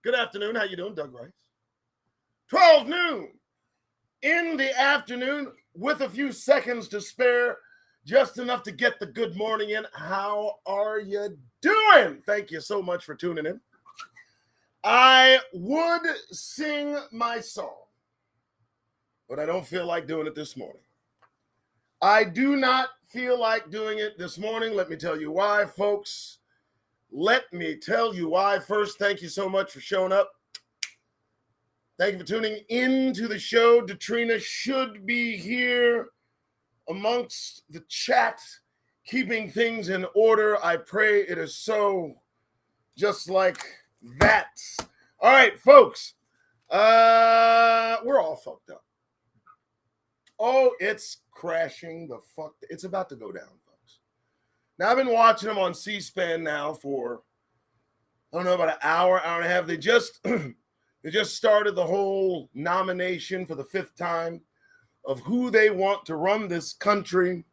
Good afternoon. How you doing, Doug Rice? 12 noon in the afternoon with a few seconds to spare, just enough to get the good morning in. How are you doing? Thank you so much for tuning in. I would sing my song, but I don't feel like doing it this morning. I do not feel like doing it this morning. Let me tell you why, folks. Let me tell you why. First, thank you so much for showing up. Thank you for tuning into the show. Detrina should be here amongst the chat, keeping things in order. I pray it is so, just like that. All right, folks. We're all fucked up. Oh, it's crashing the fuck. It's about to go down. Now, I've been watching them on C-SPAN now for, I don't know, about an hour, hour and a half. They just started the whole nomination for the 5th time of who they want to run this country.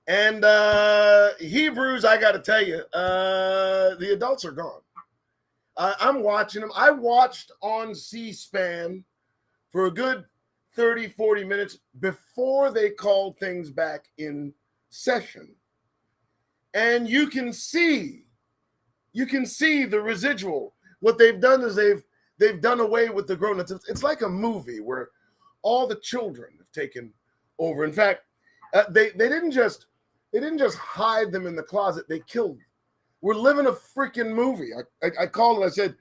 And Hebrews, I got to tell you, the adults are gone. I'm watching them. I watched on C-SPAN for a good 30, 40 minutes before they called things back in session. And you can see the residual. What they've done is they've done away with the grown-ups. It's like a movie where all the children have taken over. In fact, they didn't just hide them in the closet. They killed them. We're living a freaking movie. I called it. I said,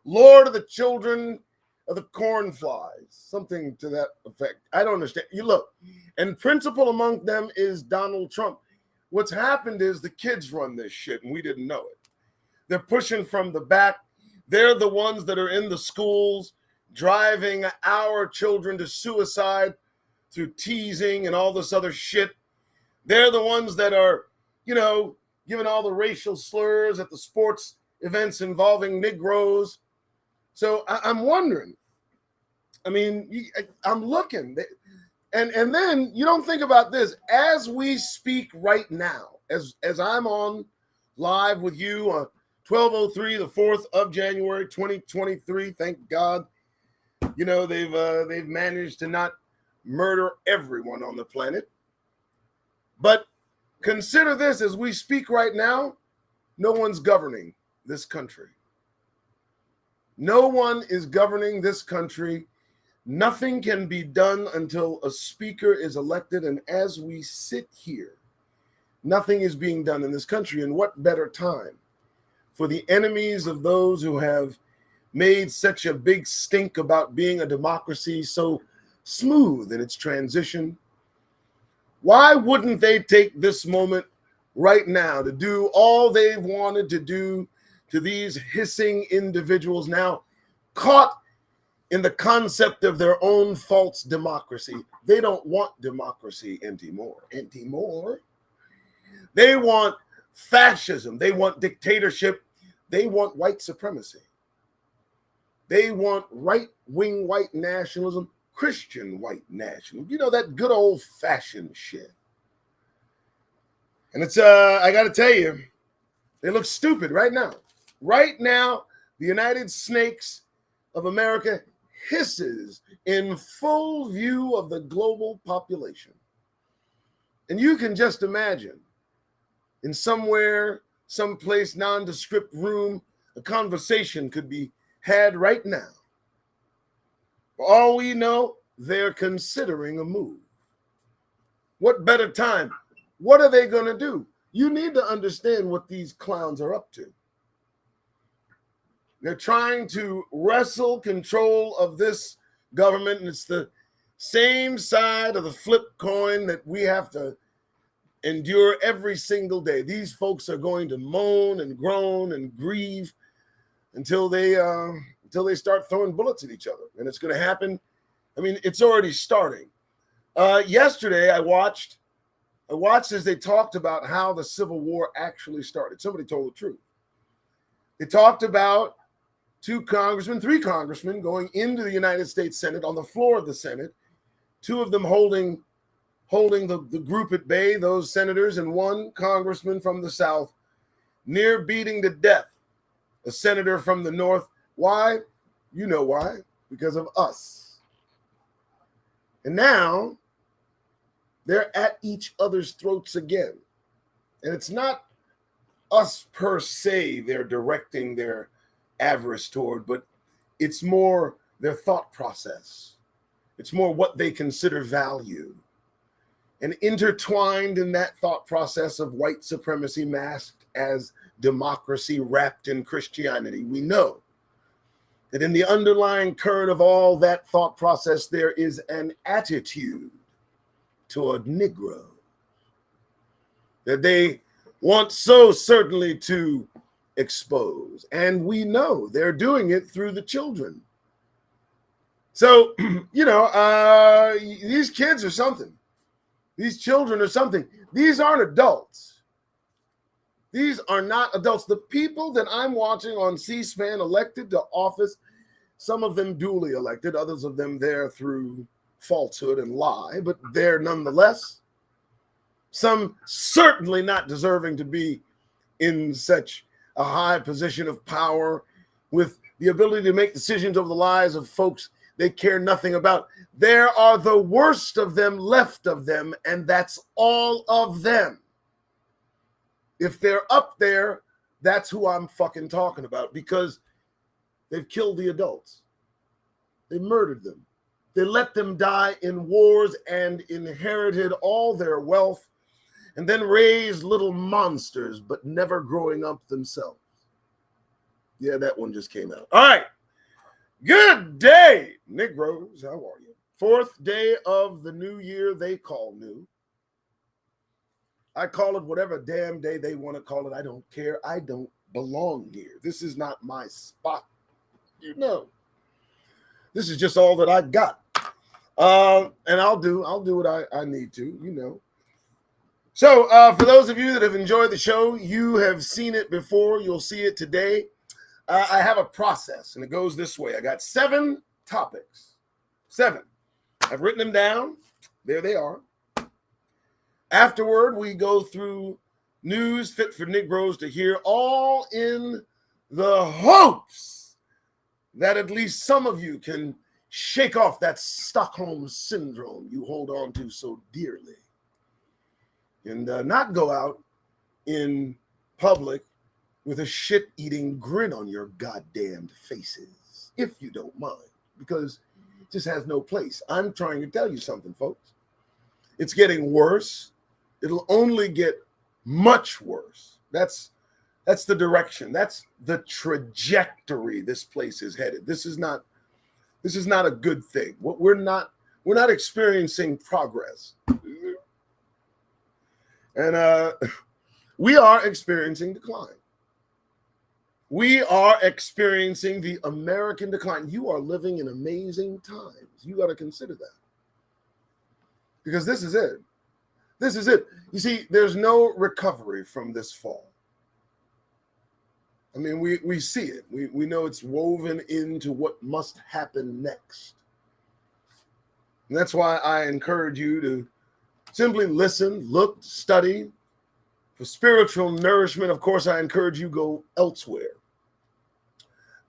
Lord of the Children of the Cornflies, something to that effect. I don't understand. You look, and principal among them is Donald Trump. What's happened is the kids run this shit, and we didn't know it. They're pushing from the back. They're the ones that are in the schools driving our children to suicide through teasing and all this other shit. They're the ones that are, giving all the racial slurs at the sports events involving Negroes. So I'm wondering, I'm looking, and then you don't think about this. As we speak right now, as I'm on live with you on 12:03, the 4th of January, 2023, thank God, they've managed to not murder everyone on the planet. But consider this, as we speak right now, no one's governing this country. No one is governing this country. Nothing can be done until a speaker is elected. And as we sit here, nothing is being done in this country. And what better time for the enemies of those who have made such a big stink about being a democracy so smooth in its transition? Why wouldn't they take this moment right now to do all they've wanted to do to these hissing individuals now caught in the concept of their own false democracy? They don't want democracy anymore. They want fascism. They want dictatorship. They want white supremacy. They want right-wing white nationalism, Christian white nationalism. That good old-fashioned shit. And it's, I got to tell you, they look stupid right now. Right now, the United Snakes of America hisses in full view of the global population. And you can just imagine, in someplace, nondescript room, a conversation could be had right now. For all we know, they're considering a move. What better time? What are they going to do? You need to understand what these clowns are up to. They're trying to wrestle control of this government, and it's the same side of the flip coin that we have to endure every single day. These folks are going to moan and groan and grieve until they start throwing bullets at each other, and it's going to happen. It's already starting. Yesterday, I watched as they talked about how the Civil War actually started. Somebody told the truth. They talked about three congressmen going into the United States Senate on the floor of the Senate, two of them holding the group at bay, those senators, and one congressman from the South near beating to death a senator from the North. Why? You know why. Because of us. And now they're at each other's throats again. And it's not us per se they're directing their avarice toward, but it's more their thought process. It's more what they consider value. And intertwined in that thought process of white supremacy masked as democracy wrapped in Christianity, we know that in the underlying current of all that thought process, there is an attitude toward Negro that they want so certainly to expose. And we know they're doing it through the children. So, these kids are something. These children are something. These aren't adults. These are not adults. The people that I'm watching on C-SPAN elected to office, some of them duly elected, others of them there through falsehood and lie, but they're nonetheless. Some certainly not deserving to be in such a high position of power with the ability to make decisions over the lives of folks they care nothing about. There are the worst of them left of them, and that's all of them. If they're up there, that's who I'm fucking talking about, because they've killed the adults. They murdered them. They let them die in wars and inherited all their wealth and then raised little monsters, but never growing up themselves. Yeah, that one just came out. All right. Good day, Negroes. How are you? Fourth day of the new year they call new. I call it whatever damn day they want to call it. I don't care. I don't belong here. This is not my spot. You know. This is just all that I got. And I'll do what I need to, you know. So for those of you that have enjoyed the show, you have seen it before. You'll see it today. I have a process, and it goes this way. I got 7 topics. 7. I've written them down. There they are. Afterward, we go through news fit for Negroes to hear, all in the hopes that at least some of you can shake off that Stockholm syndrome you hold on to so dearly and not go out in public with a shit-eating grin on your goddamn faces, if you don't mind, because it just has no place. I'm trying to tell you something, folks. It's getting worse. It'll only get much worse. That's the direction. That's the trajectory this place is headed. This is not a good thing. We're not experiencing progress. And we are experiencing decline. We are experiencing the American decline. You are living in amazing times. You got to consider that. Because this is it. This is it. You see, there's no recovery from this fall. I mean, we see it. We know it's woven into what must happen next. And that's why I encourage you to simply listen, look, study. For spiritual nourishment, of course, I encourage you go elsewhere.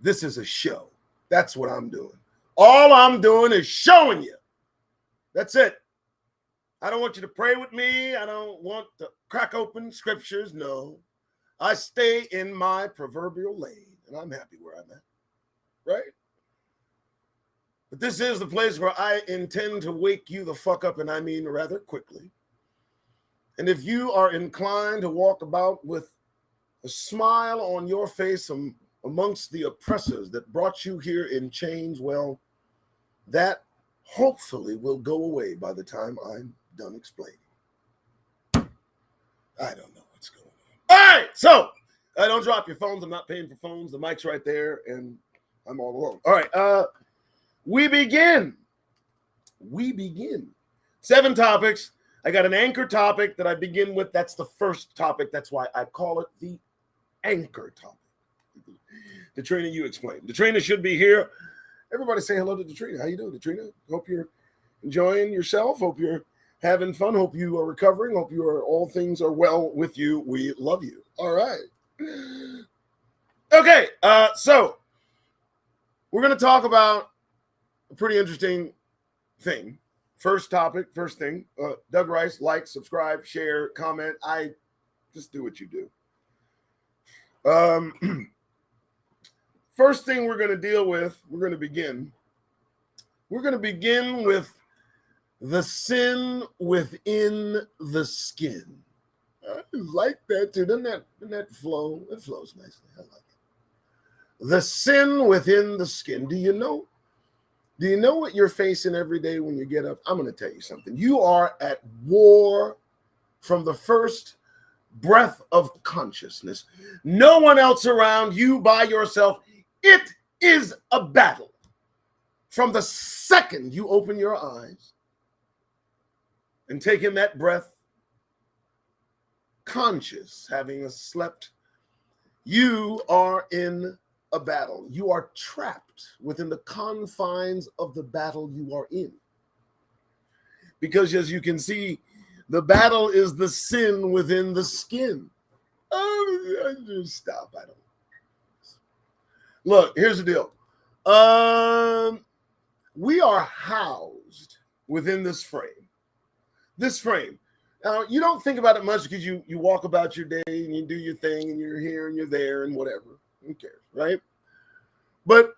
This is a show. That's what I'm doing. All I'm doing is showing you. That's it. I don't want you to pray with me. I don't want to crack open scriptures. No. I stay in my proverbial lane, and I'm happy where I'm at. Right? But this is the place where I intend to wake you the fuck up, and I mean rather quickly. And if you are inclined to walk about with a smile on your face amongst the oppressors that brought you here in chains, well, that hopefully will go away by the time I'm done explaining. I don't know what's going on. All right, so don't drop your phones. I'm not paying for phones. The mic's right there, and I'm all alone. All right, we begin. 7 topics. I got an anchor topic that I begin with. That's the first topic. That's why I call it the anchor topic. Detrina, you explain. Detrina should be here. Everybody say hello to Detrina. How you doing, Detrina? Hope you're enjoying yourself. Hope you're having fun. Hope you are recovering. Hope all things are well with you. We love you. All right. Okay. So we're going to talk about a pretty interesting thing. First topic, first thing, Doug Rice, like, subscribe, share, comment. I just do what you do. First thing we're going to deal with, we're going to begin with the sin within the skin. I like that too. Doesn't that flow? It flows nicely. I like it. The sin within the skin. Do you know what you're facing every day when you get up? I'm going to tell you something. You are at war from the first breath of consciousness. No one else around, you by yourself. It is a battle. From the second you open your eyes and take in that breath, conscious, having slept, you are in a battle. You are trapped within the confines of the battle you are in. Because as you can see, the battle is the sin within the skin. Oh, just stop. I don't. Look, here's the deal. We are housed within this frame. This frame. Now, you don't think about it much because you walk about your day and you do your thing and you're here and you're there and whatever. Who cares, right? But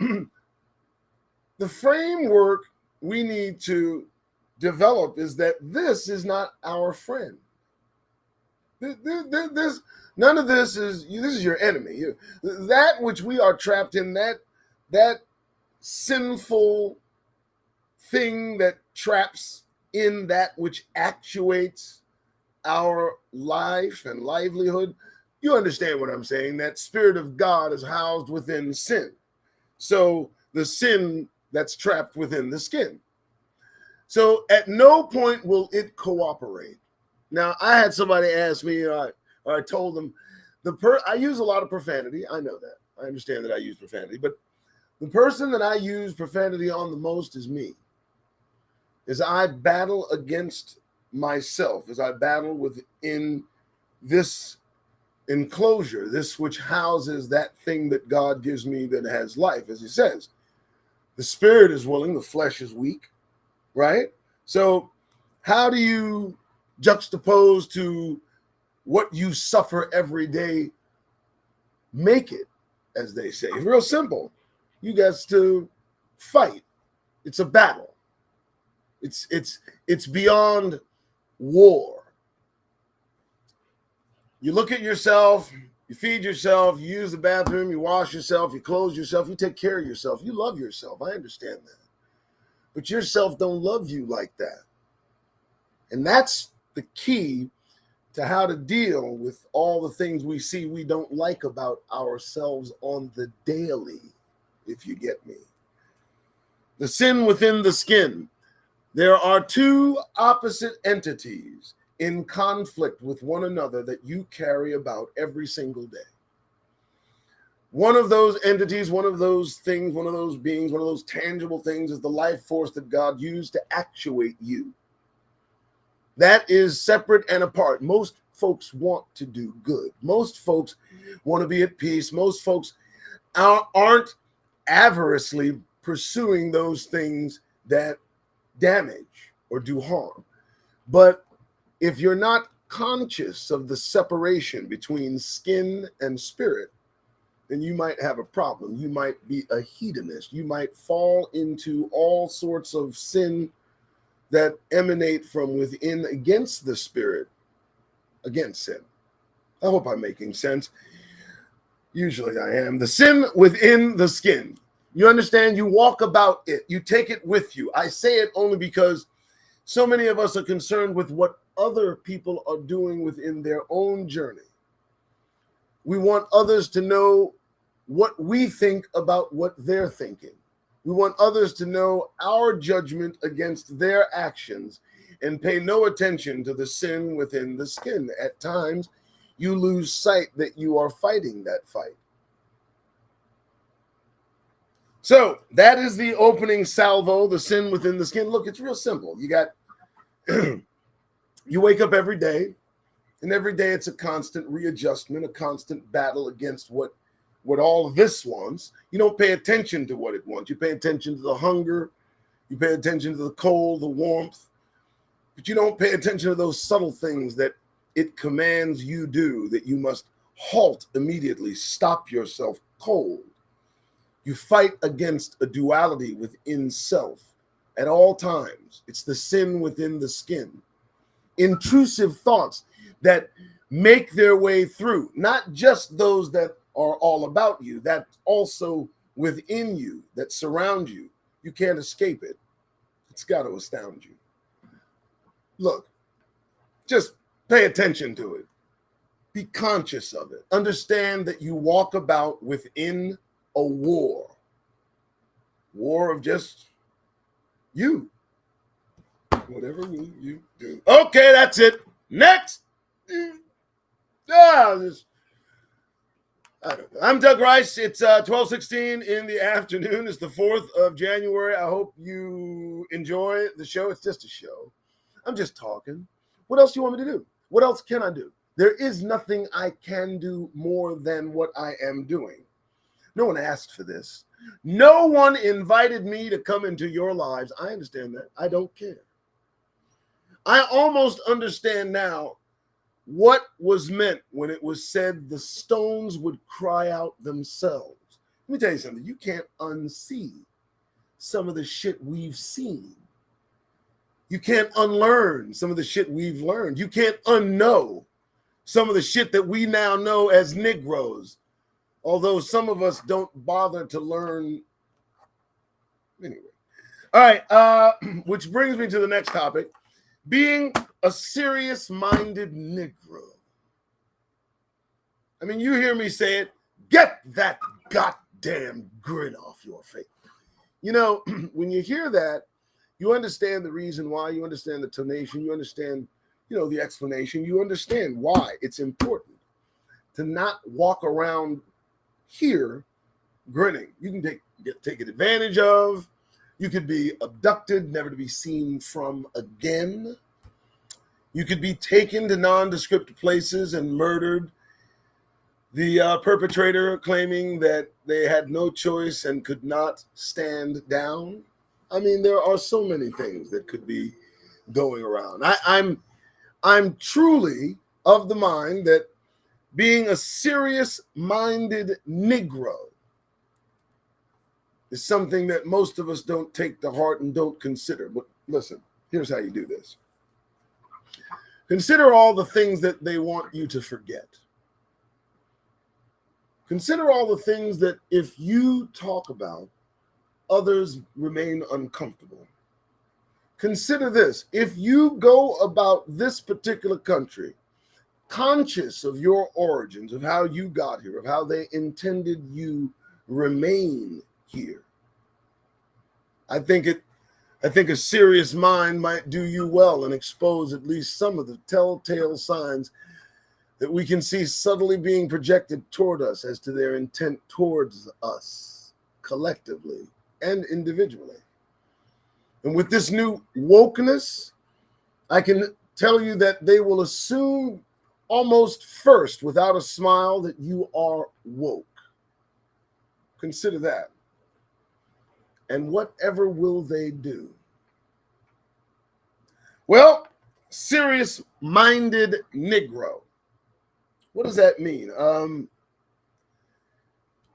the framework we need to develop is that this is not our friend. This none of this is your enemy. That which we are trapped in, that sinful thing that traps in that which actuates our life and livelihood. You understand what I'm saying? That Spirit of God is housed within sin. So the sin that's trapped within the skin. So at no point will it cooperate. Now, I had somebody ask me, or I told them, I use a lot of profanity. I know that. I understand that I use profanity. But the person that I use profanity on the most is me. As I battle against myself, as I battle within this enclosure, this which houses that thing that God gives me that has life. As he says, the spirit is willing, the flesh is weak, right? So how do you juxtapose to what you suffer every day, make it, as they say? It's real simple. You got to fight. It's a battle. It's beyond war. You look at yourself, you feed yourself, you use the bathroom, you wash yourself, you clothe yourself, you take care of yourself, you love yourself. I understand that. But yourself don't love you like that. And that's the key to how to deal with all the things we see we don't like about ourselves on the daily, if you get me. The sin within the skin. There are two opposite entities in conflict with one another that you carry about every single day. One of those entities, one of those things, one of those beings, one of those tangible things is the life force that God used to actuate you. That is separate and apart. Most folks want to do good. Most folks want to be at peace. Most folks aren't avariciously pursuing those things that damage or do harm. But if you're not conscious of the separation between skin and spirit, then you might have a problem. You might be a hedonist. You might fall into all sorts of sin that emanate from within against the spirit, against sin. I hope I'm making sense. Usually I am. The sin within the skin. You understand? You walk about it. You take it with you. I say it only because so many of us are concerned with what other people are doing within their own journey. We want others to know what we think about what they're thinking. We want others to know our judgment against their actions and pay no attention to the sin within the skin. At times, you lose sight that you are fighting that fight. So that is the opening salvo, the sin within the skin. Look, it's real simple. You got, you wake up every day, and every day it's a constant readjustment, a constant battle against what all this wants. You don't pay attention to what it wants. You pay attention to the hunger. You pay attention to the cold, the warmth. But you don't pay attention to those subtle things that it commands you do, that you must halt immediately, stop yourself cold. You fight against a duality within self at all times. It's the sin within the skin. Intrusive thoughts that make their way through, not just those that are all about you, that's also within you, that surround you. You can't escape it. It's got to astound you. Look, just pay attention to it. Be conscious of it. Understand that you walk about within a war of just you. Whatever you do. Okay, that's it. Next. I don't know. I'm Doug Rice. It's 12:16 in the afternoon. It's the 4th of January. I hope you enjoy the show. It's just a show. I'm just talking. What else do you want me to do? What else can I do? There is nothing I can do more than what I am doing. No one asked for this. No one invited me to come into your lives. I understand that. I don't care. I almost understand now what was meant when it was said the stones would cry out themselves. Let me tell you something. You can't unsee some of the shit we've seen. You can't unlearn some of the shit we've learned. You can't unknow some of the shit that we now know as Negroes, although some of us don't bother to learn. Anyway. All right, which brings me to the next topic, being a serious-minded Negro. I mean, you hear me say it, get that goddamn grin off your face. You know, when you hear that, you understand the reason why, you understand the tonation, you understand, the explanation, you understand why it's important to not walk around here grinning. You can get taken advantage of. You could be abducted, never to be seen from again. You could be taken to nondescript places and murdered. The perpetrator claiming that they had no choice and could not stand down. I mean, there are so many things that could be going around. I'm truly of the mind that being a serious-minded Negro is something that most of us don't take to heart and don't consider. But listen, here's how you do this. Consider all the things that they want you to forget. Consider all the things that if you talk about, others remain uncomfortable. Consider this. If you go about this particular country conscious of your origins, of how you got here, of how they intended you remain here, I think a serious mind might do you well and expose at least some of the telltale signs that we can see subtly being projected toward us as to their intent towards us collectively and individually. And with this new wokeness, I can tell you that they will assume almost first, without a smile, that you are woke. Consider that. And whatever will they do? Well, serious-minded Negro. What does that mean?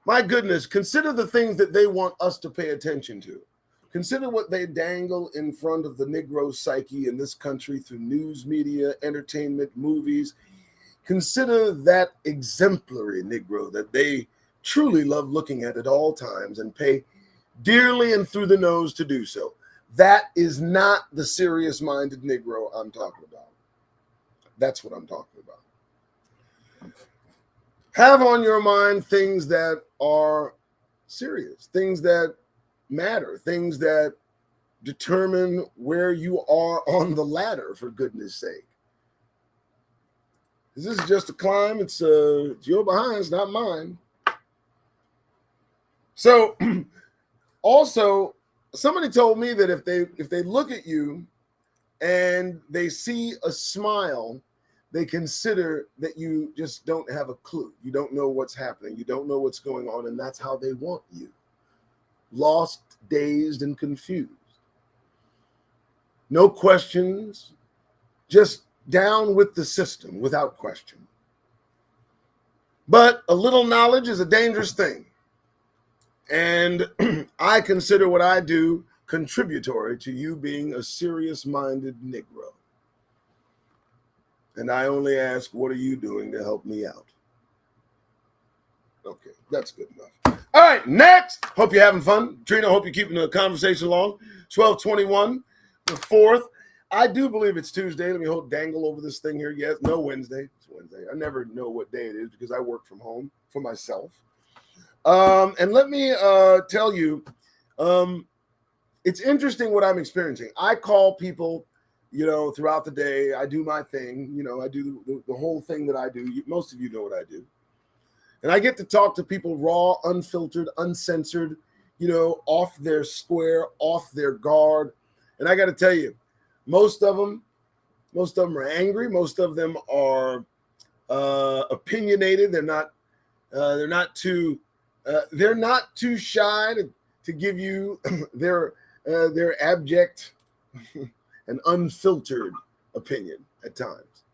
My goodness, consider the things that they want us to pay attention to. Consider what they dangle in front of the Negro psyche in this country through news media, entertainment, movies. Consider that exemplary Negro that they truly love looking at all times and pay dearly and through the nose to do so. That is not the serious-minded Negro I'm talking about. That's what I'm talking about. Have on your mind things that are serious, things that matter, things that determine where you are on the ladder, for goodness sake. This is just a climb. It's your behind, it's not mine. So also, somebody told me that if they look at you and they see a smile, they consider that you just don't have a clue. You don't know what's happening. You don't know what's going on, and that's how they want you. Lost, dazed, and confused. No questions, just down with the system without question. But a little knowledge is a dangerous thing. And I consider what I do contributory to you being a serious-minded Negro. And I only ask, what are you doing to help me out? Okay, that's good enough. All right, next. Hope you're having fun. Trina, hope you're keeping the conversation along. 12/21, the 4th. I do believe it's Tuesday. Let me dangle over this thing here. Yes, no, Wednesday. It's Wednesday. I never know what day it is because I work from home for myself. And let me tell you, it's interesting what I'm experiencing. I call people, throughout the day. I do my thing. I do the whole thing that I do. Most of you know what I do. And I get to talk to people raw, unfiltered, uncensored, off their square, off their guard. And I got to tell you, most of them are angry. Most of them are opinionated. They're not too shy to give you their abject and unfiltered opinion at times.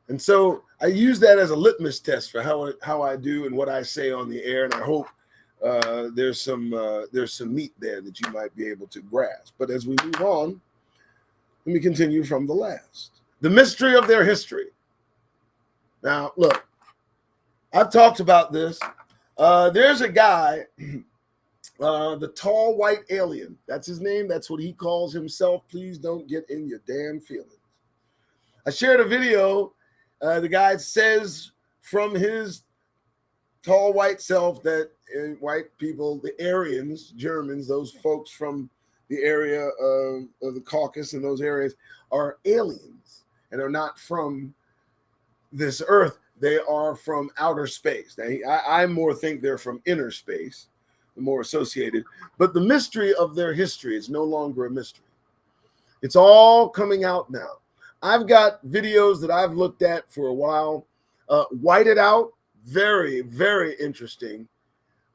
And so I use that as a litmus test for how I do and what I say on the air. And I hope there's some meat there that you might be able to grasp. But as we move on, let me continue from the last. The mystery of their history. Now, look, I've talked about this. There's a guy, the tall white alien. That's his name. That's what he calls himself. Please don't get in your damn feelings. I shared a video. The guy says from his tall white self that white people, the Aryans, Germans, those folks from the area of the Caucasus and those areas are aliens and are not from this earth. They are from outer space. Now, I more think they're from inner space, more associated. But the mystery of their history is no longer a mystery. It's all coming out now. I've got videos that I've looked at for a while. Whited Out, very, very interesting.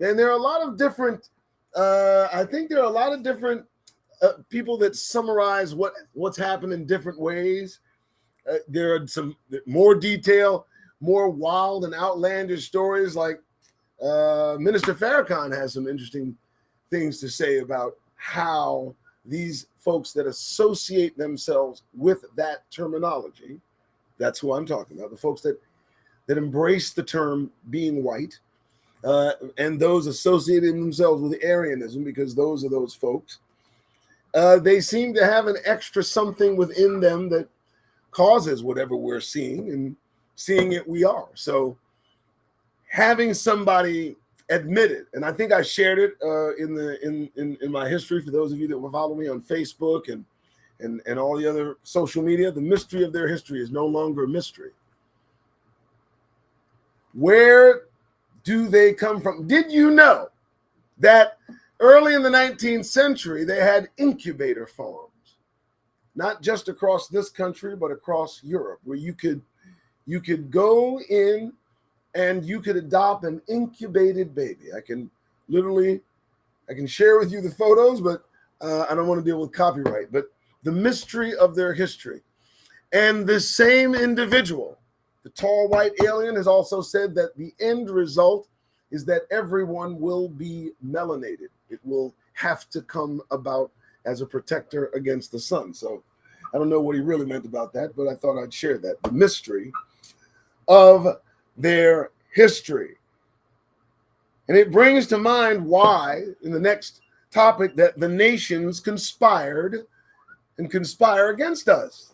And there are a lot of different, I think there are a lot of different people that summarize what's happened in different ways. There are some more detail, more wild and outlandish stories. Like Minister Farrakhan has some interesting things to say about how these folks that associate themselves with that terminology, that's who I'm talking about, the folks that embrace the term being white, and those associating themselves with Aryanism, because those are those folks. They seem to have an extra something within them that causes whatever we're seeing, and seeing it we are. So having somebody admit it, and I think I shared it in my history for those of you that will follow me on Facebook and all the other social media. The mystery of their history is no longer a mystery. Where do they come from? Did you know that early in the 19th century, they had incubator farms, not just across this country, but across Europe, where you could go in and you could adopt an incubated baby. I can share with you the photos, but I don't want to deal with copyright. But the mystery of their history. And the same individual, the tall white alien, has also said that the end result is that everyone will be melanated. It will have to come about as a protector against the sun. So I don't know what he really meant about that, but I thought I'd share that. The mystery of their history. And it brings to mind why, in the next topic, that the nations conspired and conspire against us.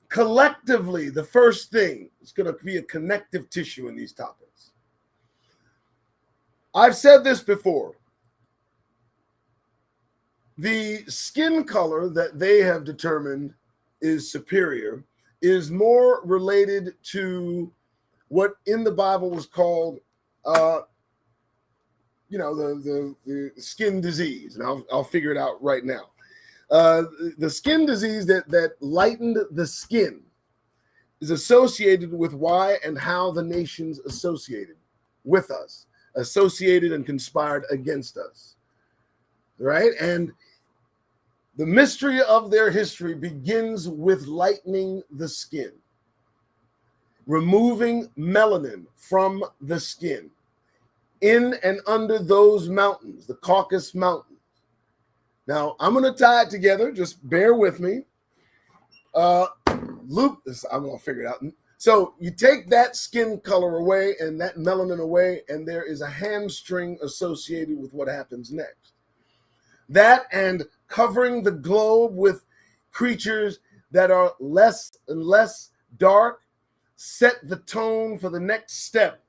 Collectively, the first thing is going to be a connective tissue in these topics. I've said this before. The skin color that they have determined is superior is more related to what in the Bible was called, the skin disease. And I'll figure it out right now. The skin disease that lightened the skin is associated with why and how the nations associated with us, associated and conspired against us, right? And the mystery of their history begins with lightening the skin, removing melanin from the skin, in and under those mountains, the Caucasus Mountains. Now, I'm going to tie it together. Just bear with me. Loop this. I'm going to figure it out. So you take that skin color away and that melanin away, and there is a hamstring associated with what happens next. That and covering the globe with creatures that are less and less dark set the tone for the next step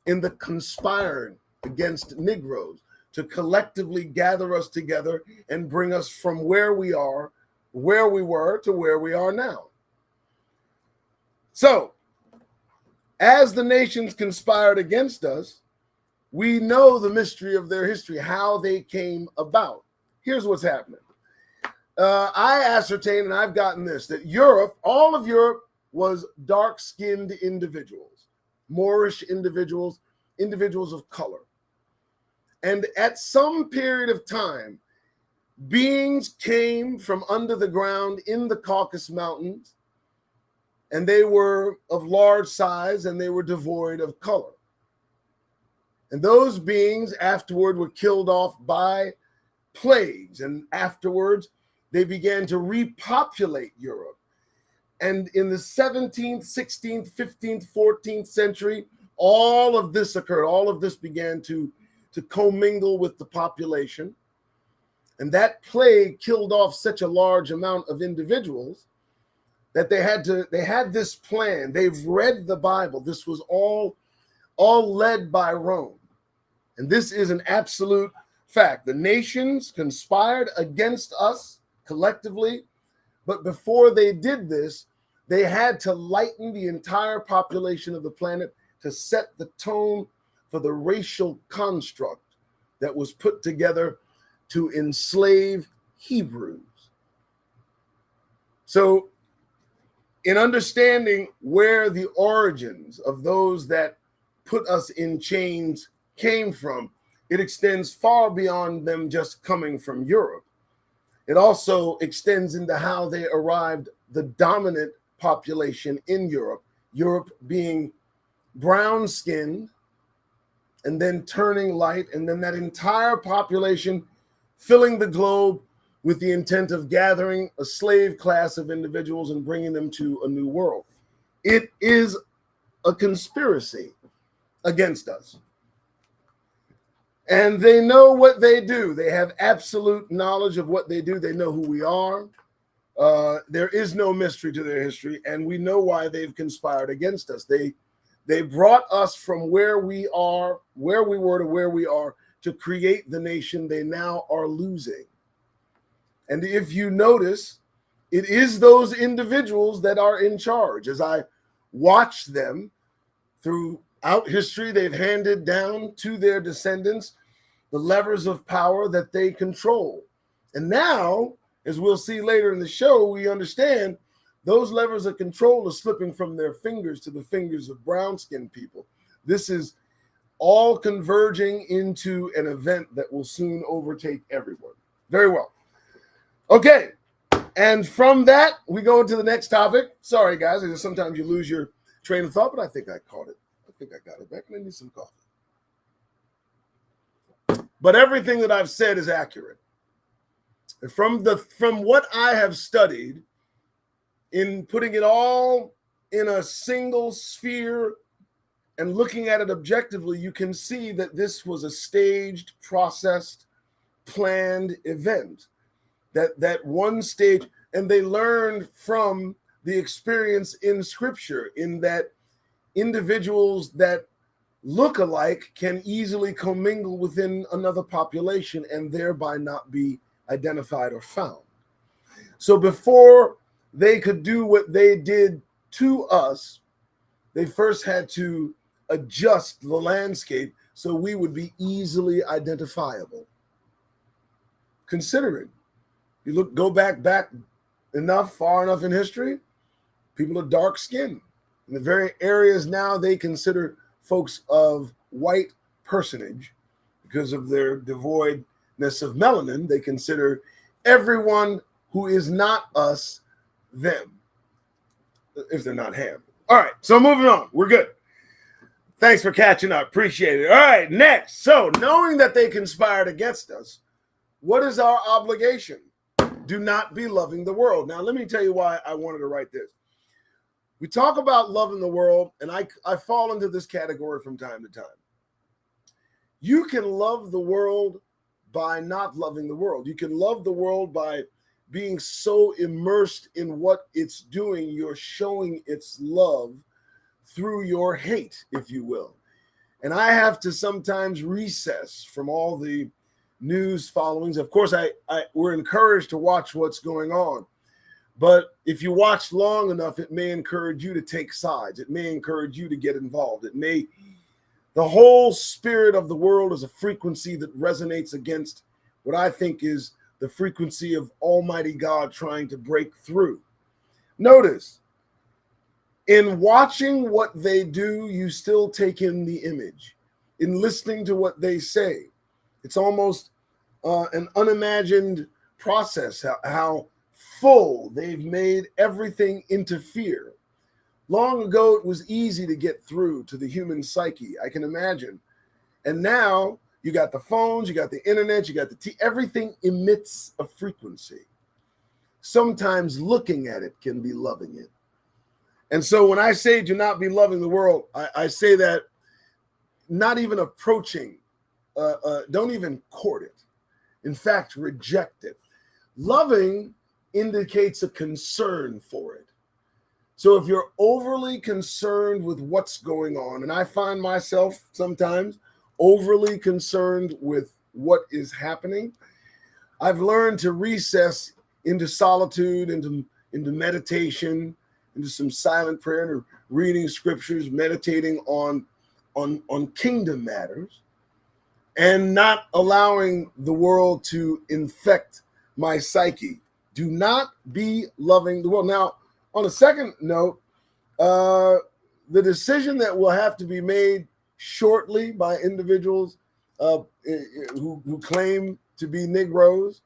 in the conspiring against Negroes, to collectively gather us together and bring us from where we are, where we were, to where we are now. So, as the nations conspired against us, we know the mystery of their history, how they came about. Here's what's happening. I ascertained, and I've gotten this, that Europe, all of Europe, was dark-skinned individuals, Moorish individuals, individuals of color. And at some period of time, beings came from under the ground in the Caucasus Mountains, and they were of large size and they were devoid of color. And those beings afterward were killed off by plagues. And afterwards, they began to repopulate Europe. And in the 17th, 16th, 15th, 14th century, all of this occurred. All of this began to commingle with the population. And that plague killed off such a large amount of individuals that they had this plan. They've read the Bible. This was all led by Rome. And this is an absolute fact. The nations conspired against us collectively, but before they did this, they had to lighten the entire population of the planet to set the tone for the racial construct that was put together to enslave Hebrews. So, in understanding where the origins of those that put us in chains came from, it extends far beyond them just coming from Europe. It also extends into how they arrived, the dominant population in Europe, Europe being brown-skinned and then turning light, and then that entire population filling the globe with the intent of gathering a slave class of individuals and bringing them to a new world. It is a conspiracy against us. And they know what they do. They have absolute knowledge of what they do. They know who we are. There is no mystery to their history, and we know why they've conspired against us. They brought us from where we were to where we are to create the nation they now are losing. And if you notice, it is those individuals that are in charge. As I watch them throughout history, they've handed down to their descendants the levers of power that they control. And now, as we'll see later in the show, we understand those levers of control are slipping from their fingers to the fingers of brown-skinned people. This is all converging into an event that will soon overtake everyone. Very well. Okay, and from that, we go into the next topic. Sorry, guys, sometimes you lose your train of thought, but I think I caught it. I think I got it back, and I need some coffee. But everything that I've said is accurate. And from what I have studied, in putting it all in a single sphere and looking at it objectively, you can see that this was a staged, processed, planned event. That one stage, and they learned from the experience in Scripture, in that individuals that look alike can easily commingle within another population and thereby not be identified or found. So before they could do what they did to us, they first had to adjust the landscape so we would be easily identifiable. Consider it. You go back far enough in history, people are dark skinned. In the very areas now they consider folks of white personage because of their devoidness of melanin, they consider everyone who is not us them, if they're not ham. All right, so moving on. We're good. Thanks for catching up. Appreciate it. All right, next. So knowing that they conspired against us, what is our obligation? Do not be loving the world. Now, let me tell you why I wanted to write this. We talk about loving the world, and I fall into this category from time to time. You can love the world by not loving the world. You can love the world by being so immersed in what it's doing. You're showing its love through your hate, if you will. And I have to sometimes recess from all the news followings. Of course, we're encouraged to watch what's going on. But if you watch long enough, it may encourage you to take sides. It may encourage you to get involved. The whole spirit of the world is a frequency that resonates against what I think is the frequency of Almighty God trying to break through. Notice, in watching what they do, you still take in the image. In listening to what they say, it's almost an unimagined process, how full they've made everything interfere. Long ago, it was easy to get through to the human psyche. I can imagine And now you got the phones, you got the internet, you got everything emits a frequency. Sometimes looking at it can be loving it. And so when I say do not be loving the world, I say that not even approaching, don't even court it. In fact, reject it. Loving indicates a concern for it. So if you're overly concerned with what's going on, and I find myself sometimes overly concerned with what is happening, I've learned to recess into solitude, into meditation, into some silent prayer, and reading scriptures, meditating on kingdom matters, and not allowing the world to infect my psyche. Do not be loving the world. Now, on a second note, the decision that will have to be made shortly by individuals who claim to be Negroes,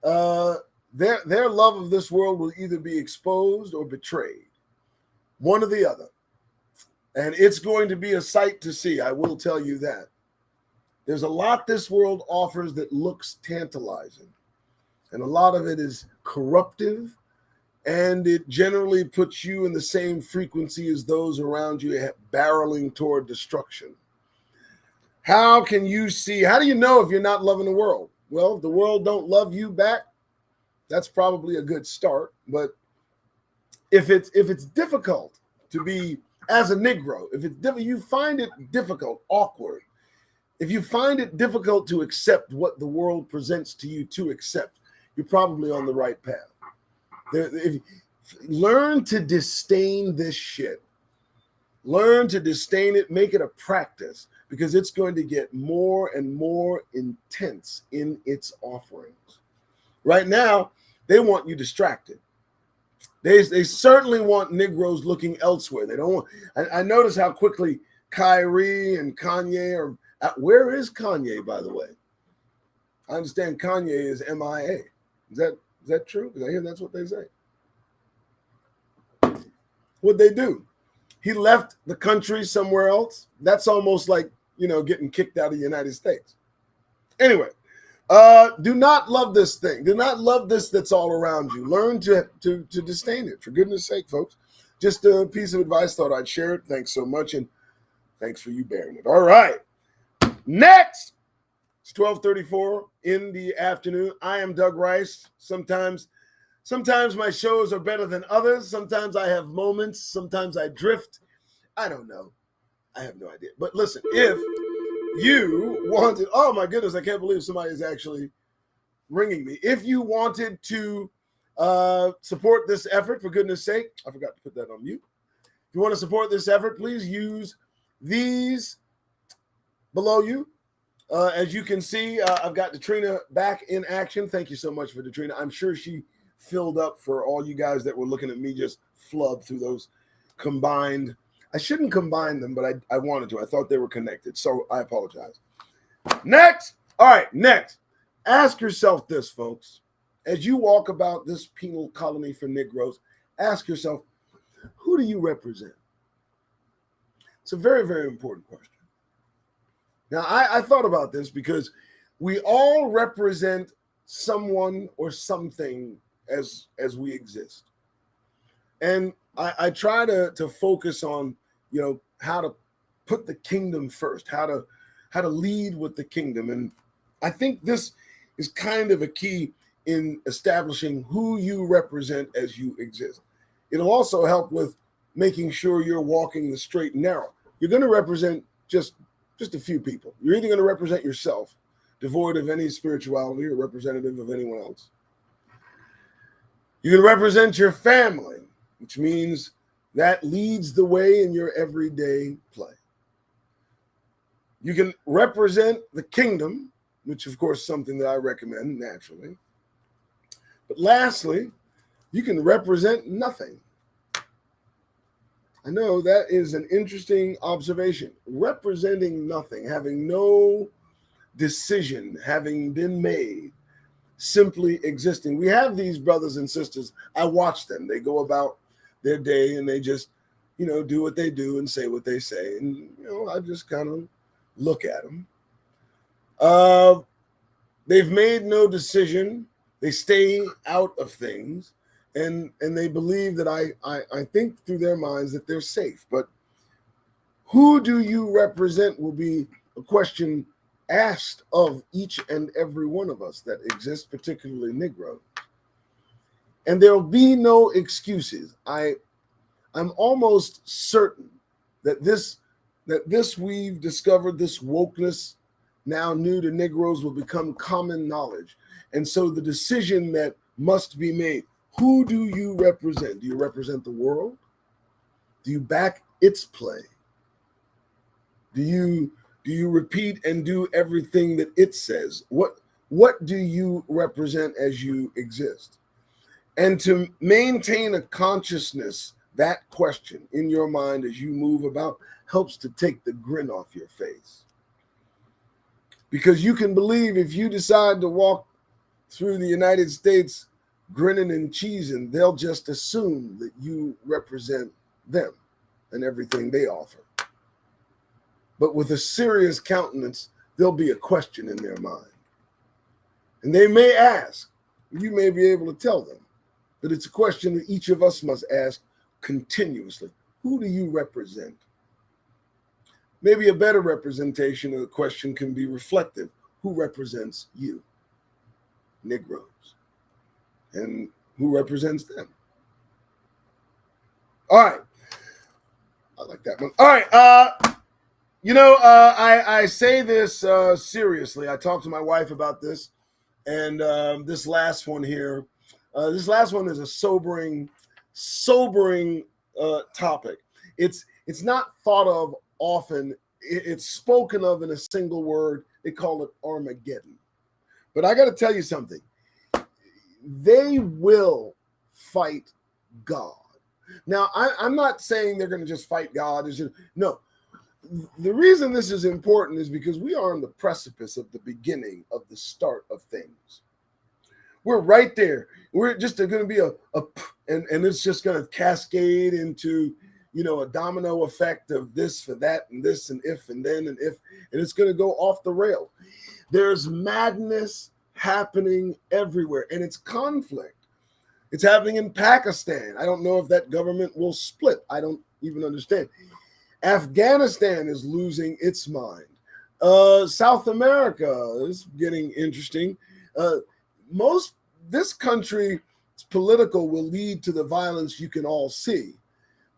their love of this world will either be exposed or betrayed, one or the other. And it's going to be a sight to see, I will tell you that. There's a lot this world offers that looks tantalizing, and a lot of it is corruptive, and it generally puts you in the same frequency as those around you barreling toward destruction. How do you know if you're not loving the world? Well, if the world don't love you back, that's probably a good start. But if it's difficult to be as a Negro, you find it difficult, awkward, if you find it difficult to accept what the world presents to you to accept, you're probably on the right path. Learn to disdain this shit. Learn to disdain it. Make it a practice, because it's going to get more and more intense in its offerings. Right now, they want you distracted. They certainly want Negroes looking elsewhere. They don't want. I notice how quickly Kyrie and Kanye are. Where is Kanye, by the way? I understand Kanye is MIA. Is that true? Because I hear that's what they say. What'd they do? He left the country somewhere else. That's almost like, getting kicked out of the United States. Anyway, do not love this thing. Do not love this that's all around you. Learn to disdain it, for goodness sake, folks. Just a piece of advice. Thought I'd share it. Thanks so much, and thanks for you bearing it. All right. Next. It's 12:34 in the afternoon. I am Doug Rice. Sometimes my shows are better than others. Sometimes I have moments. Sometimes I drift. I don't know. I have no idea. But listen, if you wanted, oh my goodness, I can't believe somebody is actually ringing me. If you wanted to support this effort, for goodness sake, I forgot to put that on mute. If you want to support this effort, please use these below you. As you can see, I've got Detrina back in action. Thank you so much for Detrina. I'm sure she filled up for all you guys that were looking at me just flub through those combined. I shouldn't combine them, but I wanted to. I thought they were connected, so I apologize. Next. All right, next. Ask yourself this, folks. As you walk about this penal colony for Negroes, ask yourself, who do you represent? It's a very, very important question. Now, I thought about this because we all represent someone or something as we exist. And I try to focus on, how to put the kingdom first, how to lead with the kingdom. And I think this is kind of a key in establishing who you represent as you exist. It'll also help with making sure you're walking the straight and narrow. You're going to represent just a few people. You're either going to represent yourself, devoid of any spirituality or representative of anyone else. You can represent your family, which means that leads the way in your everyday play. You can represent the kingdom, which of course is something that I recommend naturally. But lastly, you can represent nothing. I know that is an interesting observation. Representing nothing, having no decision, having been made, simply existing. We have these brothers and sisters. I watch them. They go about their day and they just, do what they do and say what they say. And, I just kind of look at them. They've made no decision. They stay out of things, and they believe that I think through their minds that they're safe. But who do you represent will be a question asked of each and every one of us that exist, particularly Negroes. And there'll be no excuses. I'm almost certain that this we've discovered, this wokeness now new to Negroes, will become common knowledge. And so the decision that must be made, who do you represent? Do you represent the world? Do you back its play? Do you repeat and do everything that it says? What do you represent as you exist? And to maintain a consciousness, that question in your mind as you move about helps to take the grin off your face. Because you can believe if you decide to walk through the United States grinning and cheesing, they'll just assume that you represent them and everything they offer. But with a serious countenance, there'll be a question in their mind. And they may ask, you may be able to tell them, but it's a question that each of us must ask continuously. Who do you represent? Maybe a better representation of the question can be reflective. Who represents you? Negroes. And who represents them? All right. I like that one. All right. I say this seriously. I talked to my wife about this, and this last one here, this last one is a sobering topic. It's not thought of often. It's spoken of in a single word. They call it Armageddon. But I got to tell you something. They will fight God. Now, I'm not saying they're going to just fight God. No. The reason this is important is because we are on the precipice of the beginning of the start of things. We're right there. We're just going to be and it's just going to cascade into, a domino effect of this for that and this and if and then and if, and it's going to go off the rail. There's madness happening everywhere, and it's conflict. It's happening in Pakistan. I don't know if that government will split. I don't even understand. Afghanistan is losing its mind. South America is getting interesting. This country's political will lead to the violence you can all see,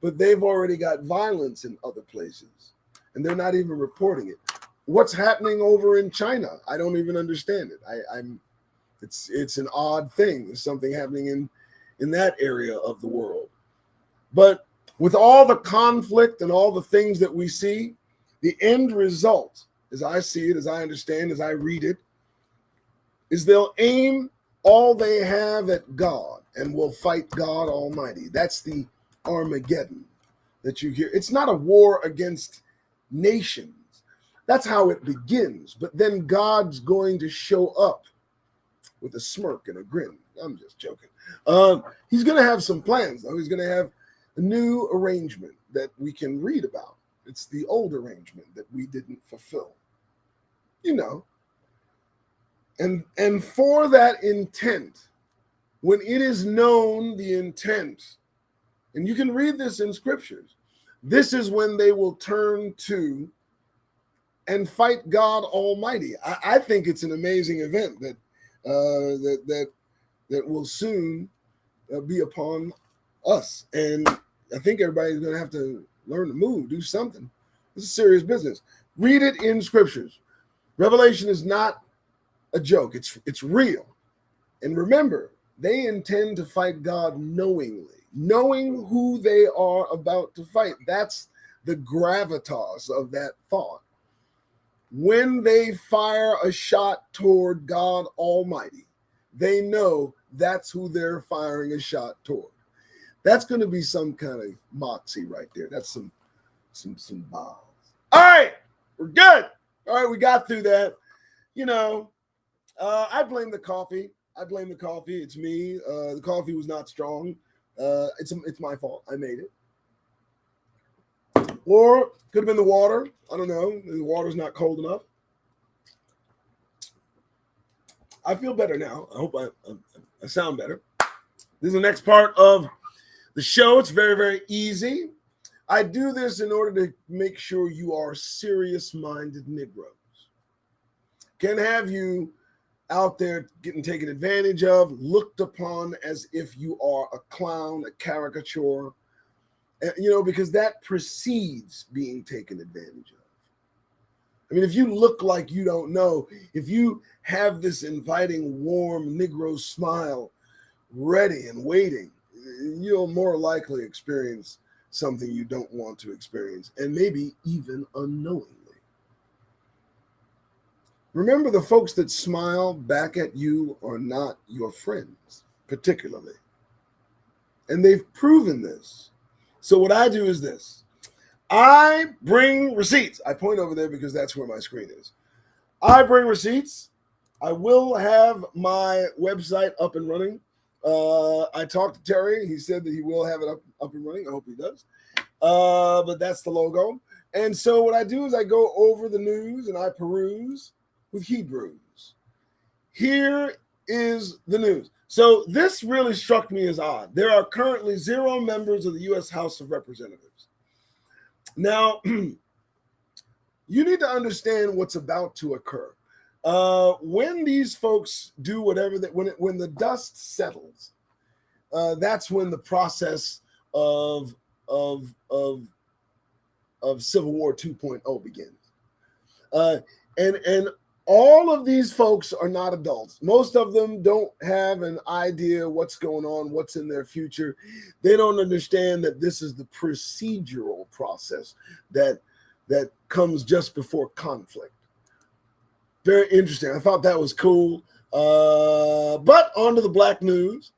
but they've already got violence in other places, and they're not even reporting it. What's happening over in China? I don't even understand it. It's an odd thing. There's something happening in that area of the world. But with all the conflict and all the things that we see, the end result, as I see it, as I understand, as I read it, is they'll aim all they have at God and will fight God Almighty. That's the Armageddon that you hear. It's not a war against nations. That's how it begins. But then God's going to show up with a smirk and a grin. I'm just joking. He's going to have some plans, though. He's going to have a new arrangement that we can read about. It's the old arrangement that we didn't fulfill. And for that intent, when it is known the intent, and you can read this in scriptures, this is when they will turn to and fight God Almighty. I think it's an amazing event that will soon be upon us. And I think everybody's going to have to learn to move, do something. This is serious business. Read it in scriptures. Revelation is not a joke. It's real. And remember, they intend to fight God knowing who they are about to fight. That's the gravitas of that thought. When they fire a shot toward God Almighty, they know that's who they're firing a shot toward. That's going to be some kind of moxie right there. That's some balls. All right, we're good. All right, we got through that. I blame the coffee. It's me. The coffee was not strong. It's my fault. I made it. Or could have been the water. I don't know. The water's not cold enough. I feel better now. I hope I sound better. This is the next part of the show. It's very, very easy. I do this in order to make sure you are serious-minded Negroes. Can't have you out there getting taken advantage of, looked upon as if you are a clown, a caricature, because that precedes being taken advantage of. I mean, if you look like you don't know, if you have this inviting, warm Negro smile ready and waiting, you'll more likely experience something you don't want to experience, and maybe even unknowingly. Remember, the folks that smile back at you are not your friends, particularly. And they've proven this. So what I do is this. I bring receipts. I point over there because that's where my screen is. I bring receipts. I will have my website up and running. I talked to Terry. He said that he will have it up and running. I hope he does. But that's the logo. And so what I do is I go over the news and I peruse with Hebrews. Here is the news. So this really struck me as odd. There are currently 0 members of the U.S. House of Representatives. Now, you need to understand what's about to occur. When these folks do whatever that, when the dust settles, that's when the process of Civil War 2.0 begins. And all of these folks are not adults. Most of them don't have an idea what's going on, what's in their future. They don't understand that this is the procedural process that comes just before conflict. Very interesting. I thought that was cool. But on to the black news.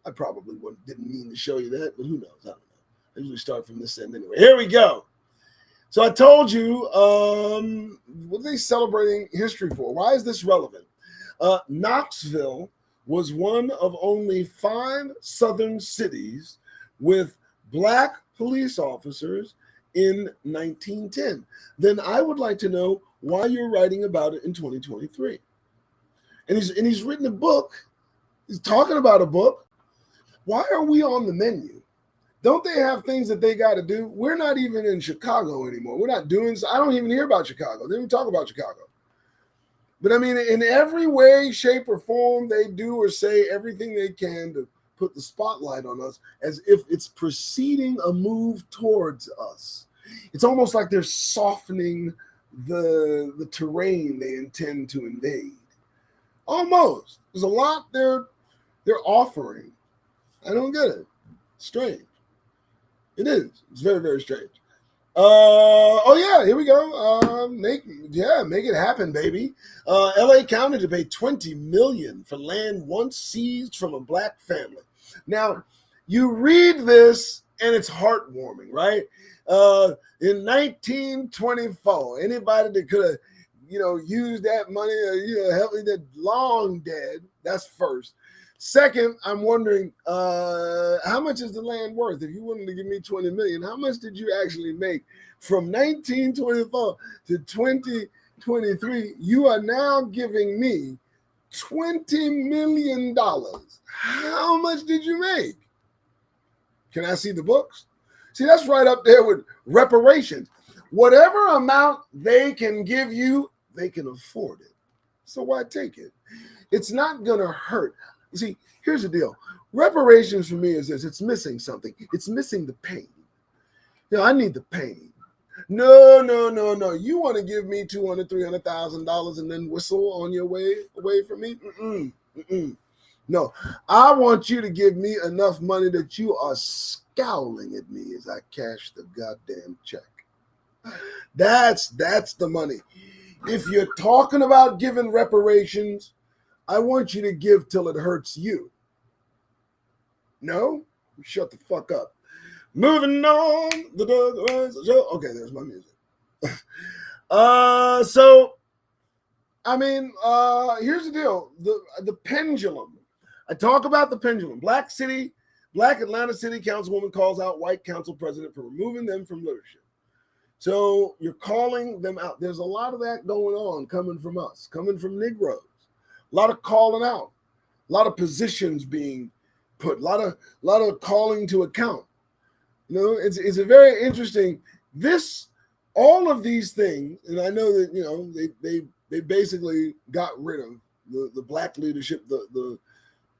I probably didn't mean to show you that, but who knows? I don't know. I usually start from this end anyway. Here we go. So I told you, what are they celebrating history for? Why is this relevant? Knoxville was one of only 5 southern cities with black police officers in 1910. Then I would like to know why you're writing about it in 2023. And he's written a book. He's talking about a book. Why are we on the menu? Don't they have things that they got to do? We're not even in Chicago anymore. We're not doing so. I don't even hear about Chicago. They don't even talk about Chicago. But I mean, in every way, shape, or form, they do or say everything they can to put the spotlight on us as if it's preceding a move towards us. It's almost like they're softening the terrain they intend to invade. Almost. There's a lot they're offering. I don't get it. Strange. It is. It's very, very strange. Here we go. Make it happen, baby. LA County to pay $20 million for land once seized from a black family. Now, you read this and it's heartwarming, right? In 1924, anybody that could have, used that money, help me, that long dead. That's first. Second, I'm wondering, how much is the land worth? If you wanted to give me $20 million, how much did you actually make from 1924 to 2023? You are now giving me $20 million. How much did you make? Can I see the books? See, that's right up there with reparations. Whatever amount they can give you, they can afford it. So why take it? It's not going to hurt. You see, here's the deal. Reparations for me is this. It's missing something. It's missing the pain. I need the pain. No. You want to give me $200,000, $300,000 and then whistle on your way away from me? No, I want you to give me enough money that you are scowling at me as I cash the goddamn check. That's the money. If you're talking about giving reparations, I want you to give till it hurts you. No? Shut the fuck up. Moving on, the Doug Rice Show. Okay, there's my music. Here's the deal. The pendulum. I talk about the pendulum. Black Atlanta City Councilwoman calls out white council president for removing them from leadership. So you're calling them out. There's a lot of that going on coming from us, coming from Negroes. A lot of calling out, a lot of positions being put, a lot of calling to account. You know, it's a very interesting. All of these things, and I know that, you know, they basically got rid of the black leadership.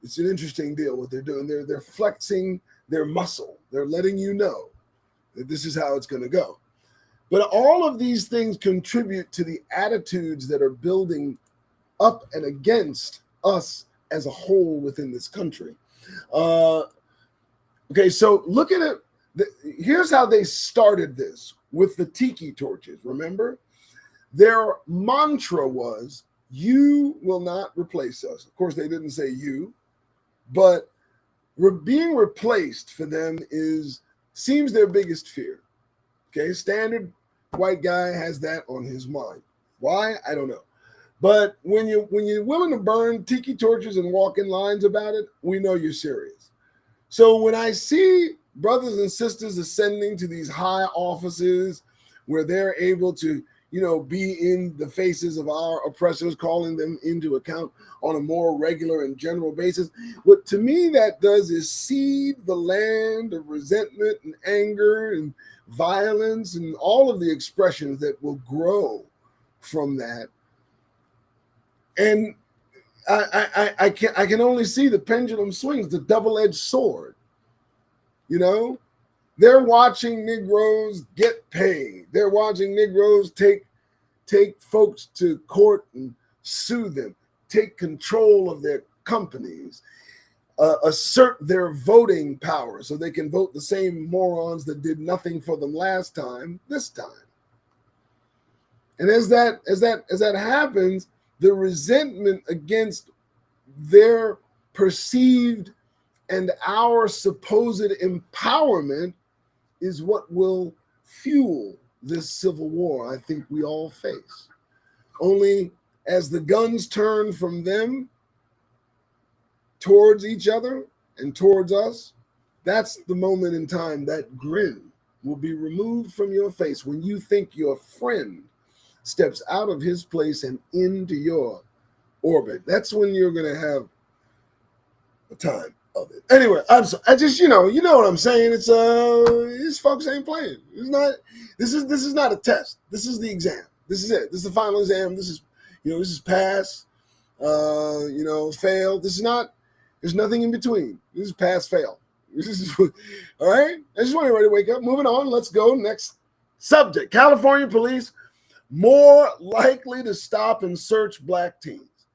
It's an interesting deal what they're doing. They're flexing their muscle. They're letting you know that this is how it's going to go. But all of these things contribute to the attitudes that are building up and against us as a whole within this country. Okay, so look at it. Here's how they started this with the tiki torches. Remember? Their mantra was, "You will not replace us." Of course, they didn't say you, but being replaced for them seems their biggest fear. Okay, standard white guy has that on his mind. Why? I don't know. But when you're willing to burn tiki torches and walk in lines about it, we know you're serious. So when I see brothers and sisters ascending to these high offices where they're able to, you know, be in the faces of our oppressors, calling them into account on a more regular and general basis, what to me that does is seed the land of resentment and anger and violence and all of the expressions that will grow from that. And I can only see the pendulum swings, the double-edged sword. You know, they're watching Negroes get paid. They're watching Negroes take folks to court and sue them, take control of their companies, assert their voting power so they can vote the same morons that did nothing for them last time, this time. And as that happens, the resentment against their perceived and our supposed empowerment is what will fuel this civil war I think we all face. Only as the guns turn from them towards each other and towards us, that's the moment in time that grin will be removed from your face when you think your friend steps out of his place and into your orbit. That's when you're going to have a time of it. Anyway, I just, you know what I'm saying. It's these folks ain't playing. This is not a test. This is the exam. This is it. This is the final exam. This is pass, fail. This is not, there's nothing in between. This is pass, fail. This is all right. I just want everybody to wake up. Moving on. Let's go. Next subject. California police more likely to stop and search black teens.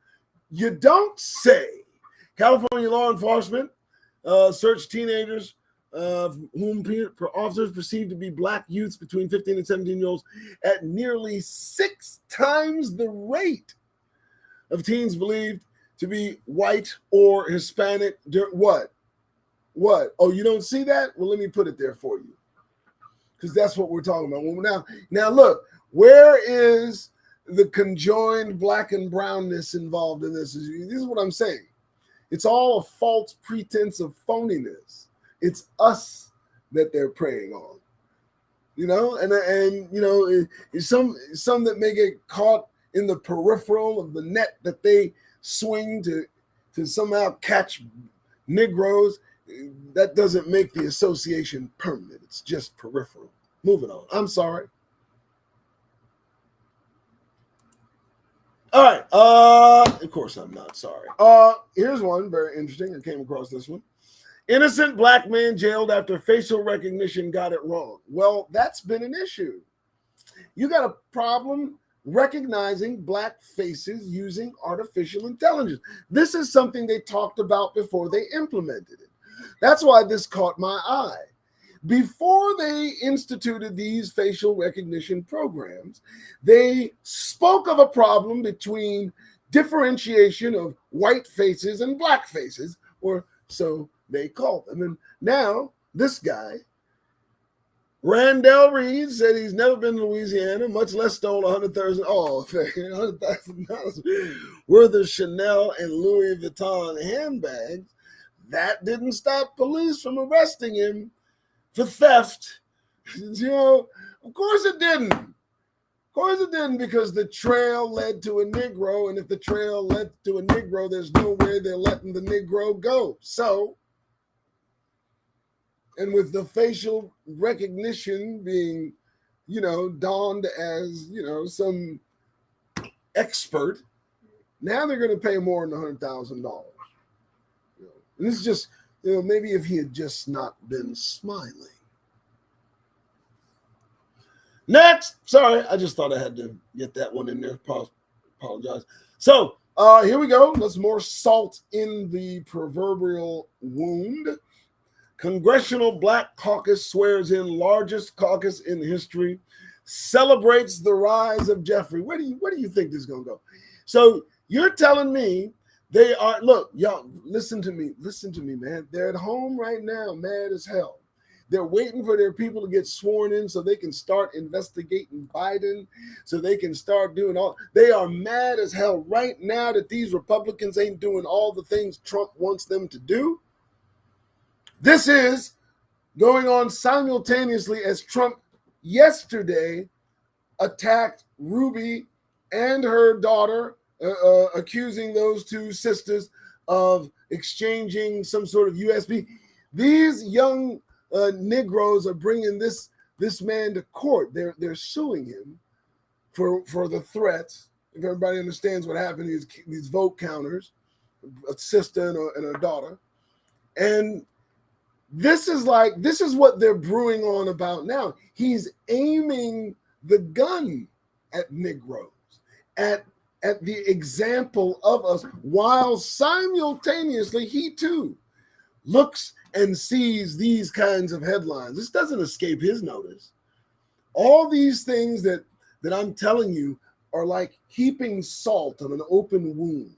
You don't say. California law enforcement searched teenagers whom officers perceived to be black youths between 15 and 17-year-olds at nearly 6 times the rate of teens believed to be white or Hispanic. What? Oh, you don't see that? Well, let me put it there for you, because that's what we're talking about. Well, now look, where is the conjoined black and brownness involved in this? This is what I'm saying. It's all a false pretense of phoniness. It's us that they're preying on, and some that may get caught in the peripheral of the net that they swing to somehow catch Negroes. That doesn't make the association permanent. It's just peripheral. Moving on. I'm sorry. All right. Of course, I'm not sorry. Here's one very interesting. I came across this one. Innocent black man jailed after facial recognition got it wrong. Well, that's been an issue. You got a problem recognizing black faces using artificial intelligence. This is something they talked about before they implemented it. That's why this caught my eye. Before they instituted these facial recognition programs, they spoke of a problem between differentiation of white faces and black faces, or so they called them. And now this guy, Randall Reed, said he's never been to Louisiana, much less stole $100,000 worth of Chanel and Louis Vuitton handbags. That didn't stop police from arresting him for theft Of course it didn't. Of course it didn't, because the trail led to a Negro, and if the trail led to a Negro, there's nowhere they're letting the Negro go. So, and with the facial recognition being, donned as, some expert, now they're going to pay more than $100,000. And this is just, maybe if he had just not been smiling. Next, sorry, I just thought I had to get that one in there. Apologize. So here we go. Let's more salt in the proverbial wound. Congressional Black Caucus swears in largest caucus in history, celebrates the rise of Jeffrey. Where do you think this is going to go? So you're telling me they are, look, y'all, listen to me, man. They're at home right now, mad as hell. They're waiting for their people to get sworn in so they can start investigating Biden, so they can start doing all. They are mad as hell right now that these Republicans ain't doing all the things Trump wants them to do. This is going on simultaneously as Trump yesterday attacked Ruby and her daughter, accusing those two sisters of exchanging some sort of USB. These young Negroes are bringing this man to court. They're suing him for the threats. If everybody understands what happened, these vote counters, a sister and a daughter, and this is what they're brewing on about now. He's aiming the gun at Negroes, at the example of us, while simultaneously he too looks and sees these kinds of headlines. This doesn't escape his notice. All these things that I'm telling you are like heaping salt on an open wound.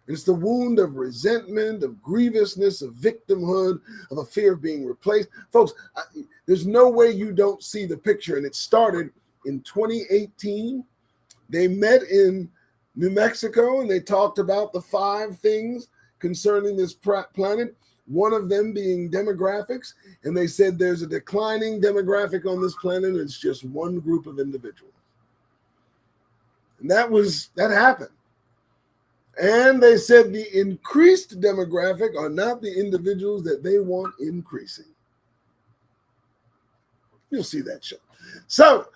It's the wound of resentment, of grievousness, of victimhood, of a fear of being replaced. Folks, there's no way you don't see the picture. And it started in 2018. They met in New Mexico and they talked about the 5 things concerning this planet, one of them being demographics. And they said there's a declining demographic on this planet. And it's just one group of individuals. And that happened. And they said the increased demographic are not the individuals that they want increasing. You'll see that show. So,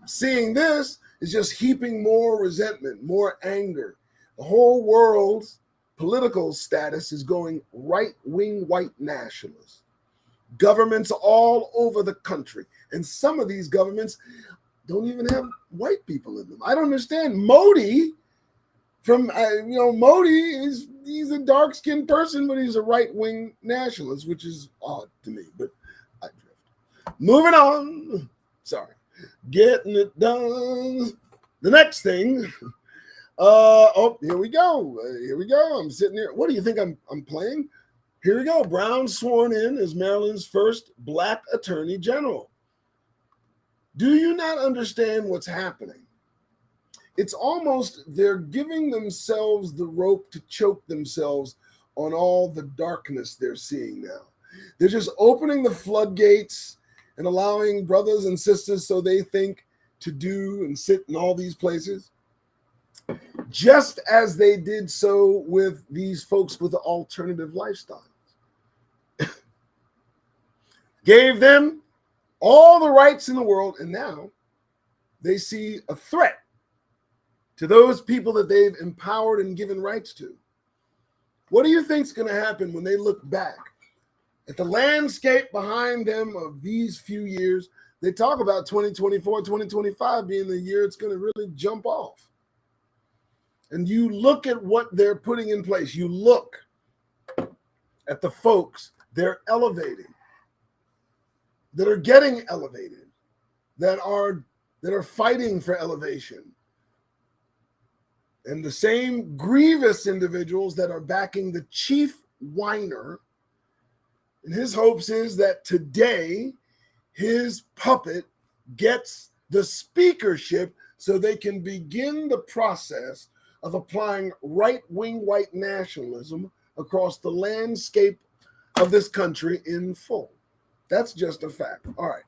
seeing this is just heaping more resentment, more anger. The whole world's political status is going right-wing white nationalists. Governments all over the country. And some of these governments don't even have white people in them. I don't understand. Modi... Modi he's a dark-skinned person, but he's a right-wing nationalist, which is odd to me, but I drift. Moving on. Sorry. Getting it done. The next thing. Here we go. I'm sitting here. What do you think I'm playing? Here we go. Brown sworn in as Maryland's first Black Attorney General. Do you not understand what's happening? It's almost they're giving themselves the rope to choke themselves on all the darkness they're seeing now. They're just opening the floodgates and allowing brothers and sisters, so they think, to do and sit in all these places, just as they did so with these folks with the alternative lifestyles. Gave them all the rights in the world, and now they see a threat to those people that they've empowered and given rights to. What do you think is going to happen when they look back at the landscape behind them of these few years? They talk about 2024, 2025 being the year it's going to really jump off. And you look at what they're putting in place. You look at the folks they're elevating, that are getting elevated, that are fighting for elevation. And the same grievous individuals that are backing the chief whiner. And his hopes is that today his puppet gets the speakership so they can begin the process of applying right-wing white nationalism across the landscape of this country in full. That's just a fact. All right.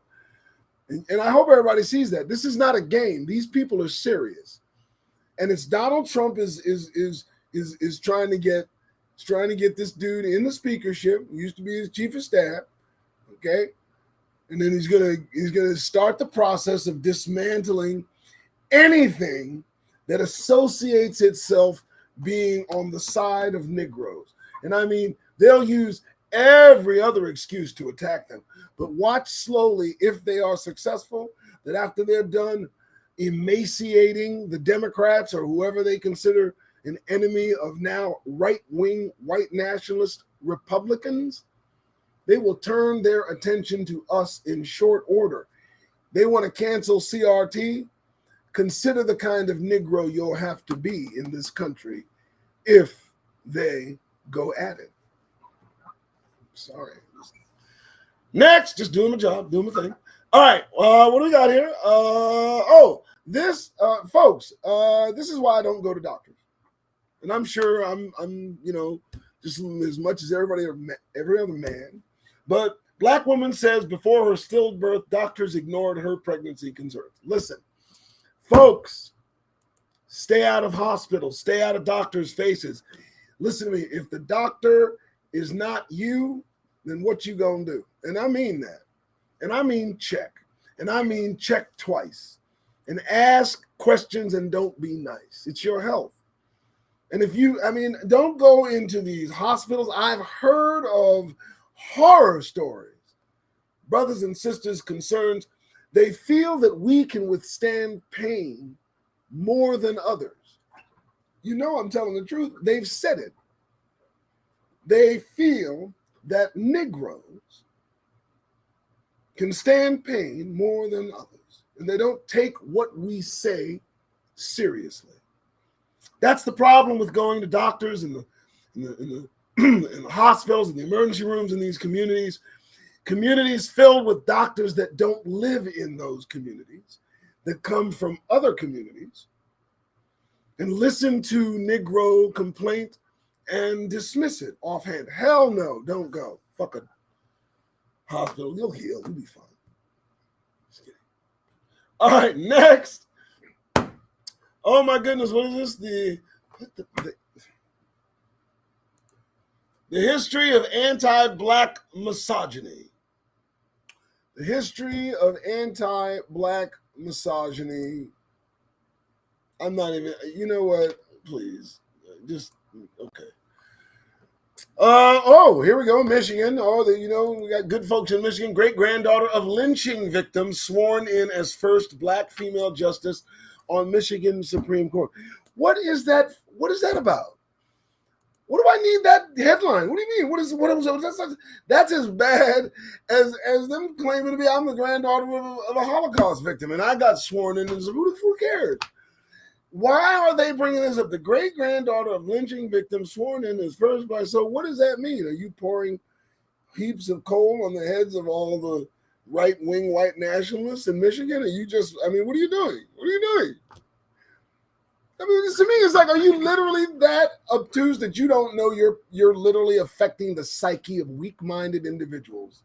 And I hope everybody sees that. This is not a game. These people are serious. And it's Donald Trump is trying to get this dude in the speakership, used to be his chief of staff, okay? And then he's gonna start the process of dismantling anything that associates itself being on the side of Negroes. And I mean, they'll use every other excuse to attack them. But watch slowly, if they are successful, that after they're done emaciating the Democrats or whoever they consider an enemy of now right-wing white nationalist Republicans, they will turn their attention to us in short order. They want to cancel CRT. Consider the kind of Negro you'll have to be in this country if they go at it. Sorry. Next, just doing my job, doing my thing. All right, what do we got here? Folks, this is why I don't go to doctors. And I'm sure I'm just as much as every other man. But Black woman says before her stillbirth, doctors ignored her pregnancy concerns. Listen, folks, stay out of hospitals, stay out of doctors' faces. Listen to me, if the doctor is not you, then what you gonna do? And I mean that. And I mean check. And I mean check twice. And ask questions and don't be nice. It's your health. And don't go into these hospitals. I've heard of horror stories. Brothers and sisters concerned, they feel that we can withstand pain more than others. You know I'm telling the truth. They've said it. They feel that Negroes can stand pain more than others, and they don't take what we say seriously. That's the problem with going to doctors in the hospitals and the emergency rooms in these communities. Communities filled with doctors that don't live in those communities, that come from other communities, and listen to Negro complaint and dismiss it offhand. Hell no, don't go. Fuck a hospital. You'll heal. You'll be fine. Just kidding. All right, next. Oh my goodness, what is this? The history of anti-Black misogyny. The history of anti-Black misogyny. I'm not even, you know what? Please, just, okay. Here we go, Michigan. We got good folks in Michigan. Great-granddaughter of lynching victims sworn in as first Black female justice on Michigan Supreme Court. What is that? What is that about? What do I need that headline? What do you mean? That's as bad as them claiming to be I'm the granddaughter of a Holocaust victim and I got sworn in. And who cares? Why are they bringing this up? The great-granddaughter of lynching victims sworn in as first Black. So what does that mean? Are you pouring heaps of coal on the heads of all the right-wing white nationalists in Michigan? Are you just, what are you doing? What are you doing? To me, it's like, are you literally that obtuse that you don't know you're literally affecting the psyche of weak-minded individuals,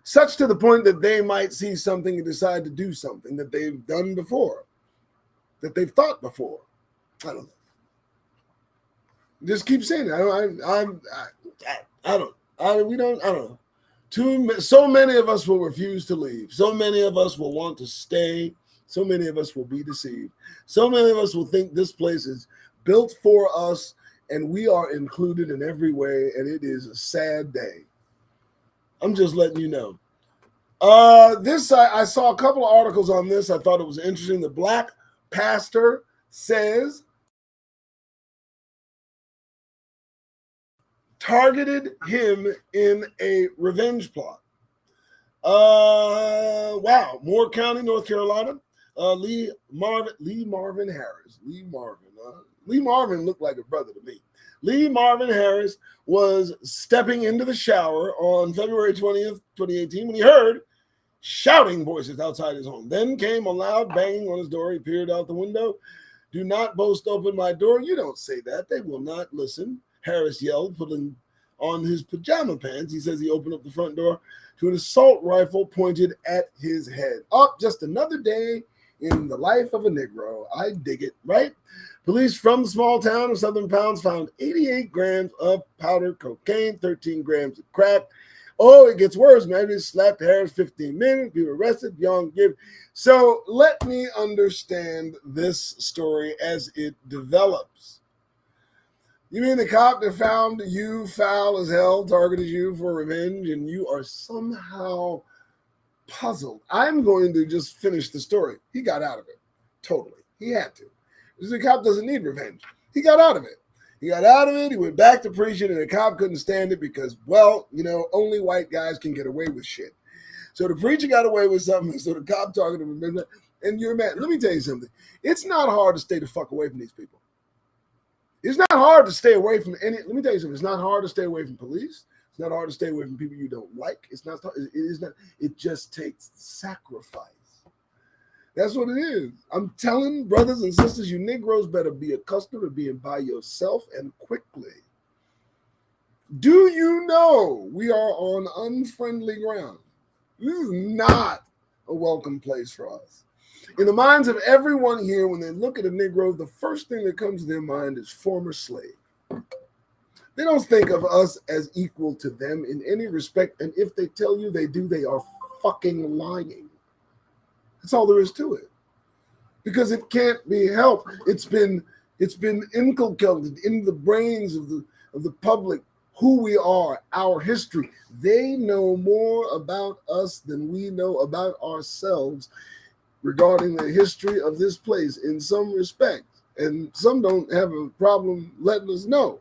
such to the point that they might see something and decide to do something that they've done before, that they've thought before? I don't know. Just keep saying it. I don't know. So many of us will refuse to leave. So many of us will want to stay. So many of us will be deceived. So many of us will think this place is built for us and we are included in every way, and it is a sad day. I'm just letting you know. I saw a couple of articles on this. I thought it was interesting. The Black pastor says targeted him in a revenge plot. Wow. Moore County, North Carolina. Lee Marvin Harris. Lee Marvin looked like a brother to me. Lee Marvin Harris was stepping into the shower on February 20th, 2018 when he heard shouting voices outside his home. Then came a loud banging on his door. He peered out the window. "Do not boast, open my door." "You don't say that. They will not listen," Harris yelled, pulling on his pajama pants. He says he opened up the front door to an assault rifle pointed at his head. Up, just another day in the life of a Negro. I dig it, right? Police from the small town of Southern Pounds found 88 grams of powdered cocaine, 13 grams of crack. Oh, it gets worse, man. They slapped Harris 15 minutes. People arrested. Young give. So let me understand this story as it develops. You mean the cop that found you foul as hell, targeted you for revenge, and you are somehow puzzled? I'm going to just finish the story. He got out of it. Totally. He had to. Because the cop doesn't need revenge. He got out of it. He got out of it. He went back to preaching, and the cop couldn't stand it because, well, only white guys can get away with shit. So the preacher got away with something, so the cop talking to him, and you're mad. Let me tell you something. It's not hard to stay the fuck away from these people. It's not hard to stay away from any. Let me tell you something. It's not hard to stay away from police. It's not hard to stay away from people you don't like. It's not. It is not. It just takes sacrifice. That's what it is. I'm telling brothers and sisters, you Negroes better be accustomed to being by yourself and quickly. Do you know we are on unfriendly ground? This is not a welcome place for us. In the minds of everyone here, when they look at a Negro, the first thing that comes to their mind is former slave. They don't think of us as equal to them in any respect, and if they tell you they do, they are fucking lying. That's all there is to it. Because it can't be helped. It's been inculcated in the brains of the public who we are, our history. They know more about us than we know about ourselves regarding the history of this place in some respects. And some don't have a problem letting us know.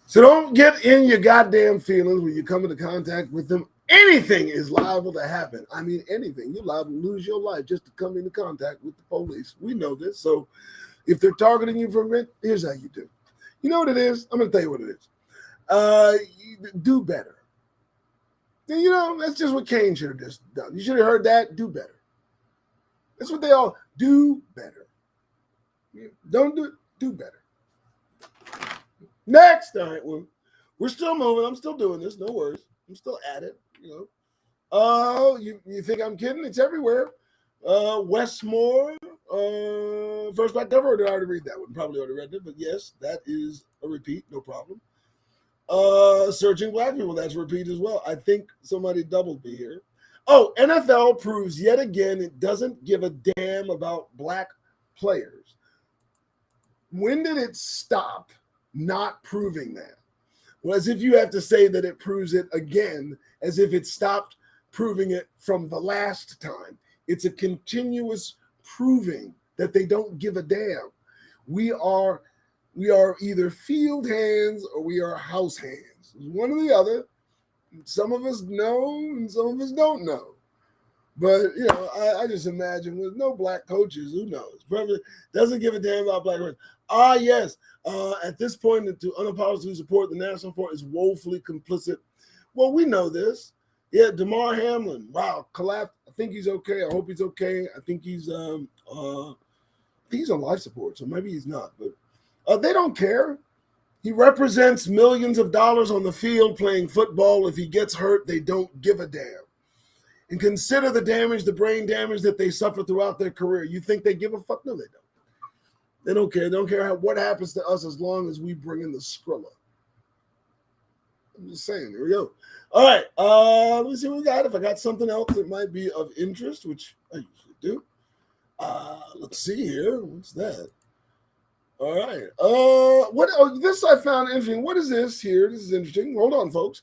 So don't get in your goddamn feelings when you come into contact with them. Anything is liable to happen. I mean, anything. You're liable to lose your life just to come into contact with the police. We know this. So if they're targeting you for rent, here's how you do. You know what it is? I'm going to tell you what it is. Do better. That's just what Cain should have just done. You should have heard that. Do better. That's what they all do better. Don't do better. Next. All right. We're still moving. I'm still doing this. No worries. I'm still at it. Oh, you think I'm kidding? It's everywhere. Westmore, first black governor. Did I already read that one? Probably already read it, but yes, that is a repeat. No problem. Searching black people. That's a repeat as well. I think somebody doubled me here. Oh, NFL proves yet again it doesn't give a damn about black players. When did it stop not proving that? Well, as if you have to say that it proves it again, as if it stopped proving it from the last time. It's a continuous proving that they don't give a damn. We are either field hands or we are house hands. One or the other. Some of us know and some of us don't know. But, I just imagine with no black coaches, who knows? Probably doesn't give a damn about black coaches. Yes. At this point, to unapologetically support the national sport is woefully complicit. Well, we know this. Yeah, DeMar Hamlin. Wow, collapsed. I think he's okay. I hope he's okay. I think he's on life support, so maybe he's not. But they don't care. He represents millions of dollars on the field playing football. If he gets hurt, they don't give a damn. And consider the damage, the brain damage that they suffer throughout their career. You think they give a fuck? No, they don't. They don't care. They don't care what happens to us as long as we bring in the Skrilla. I'm just saying. Here we go. All right. Let me see what we got. If I got something else that might be of interest, which I usually do. Let's see here. What's that? All right. This I found interesting. What is this here? This is interesting. Hold on, folks.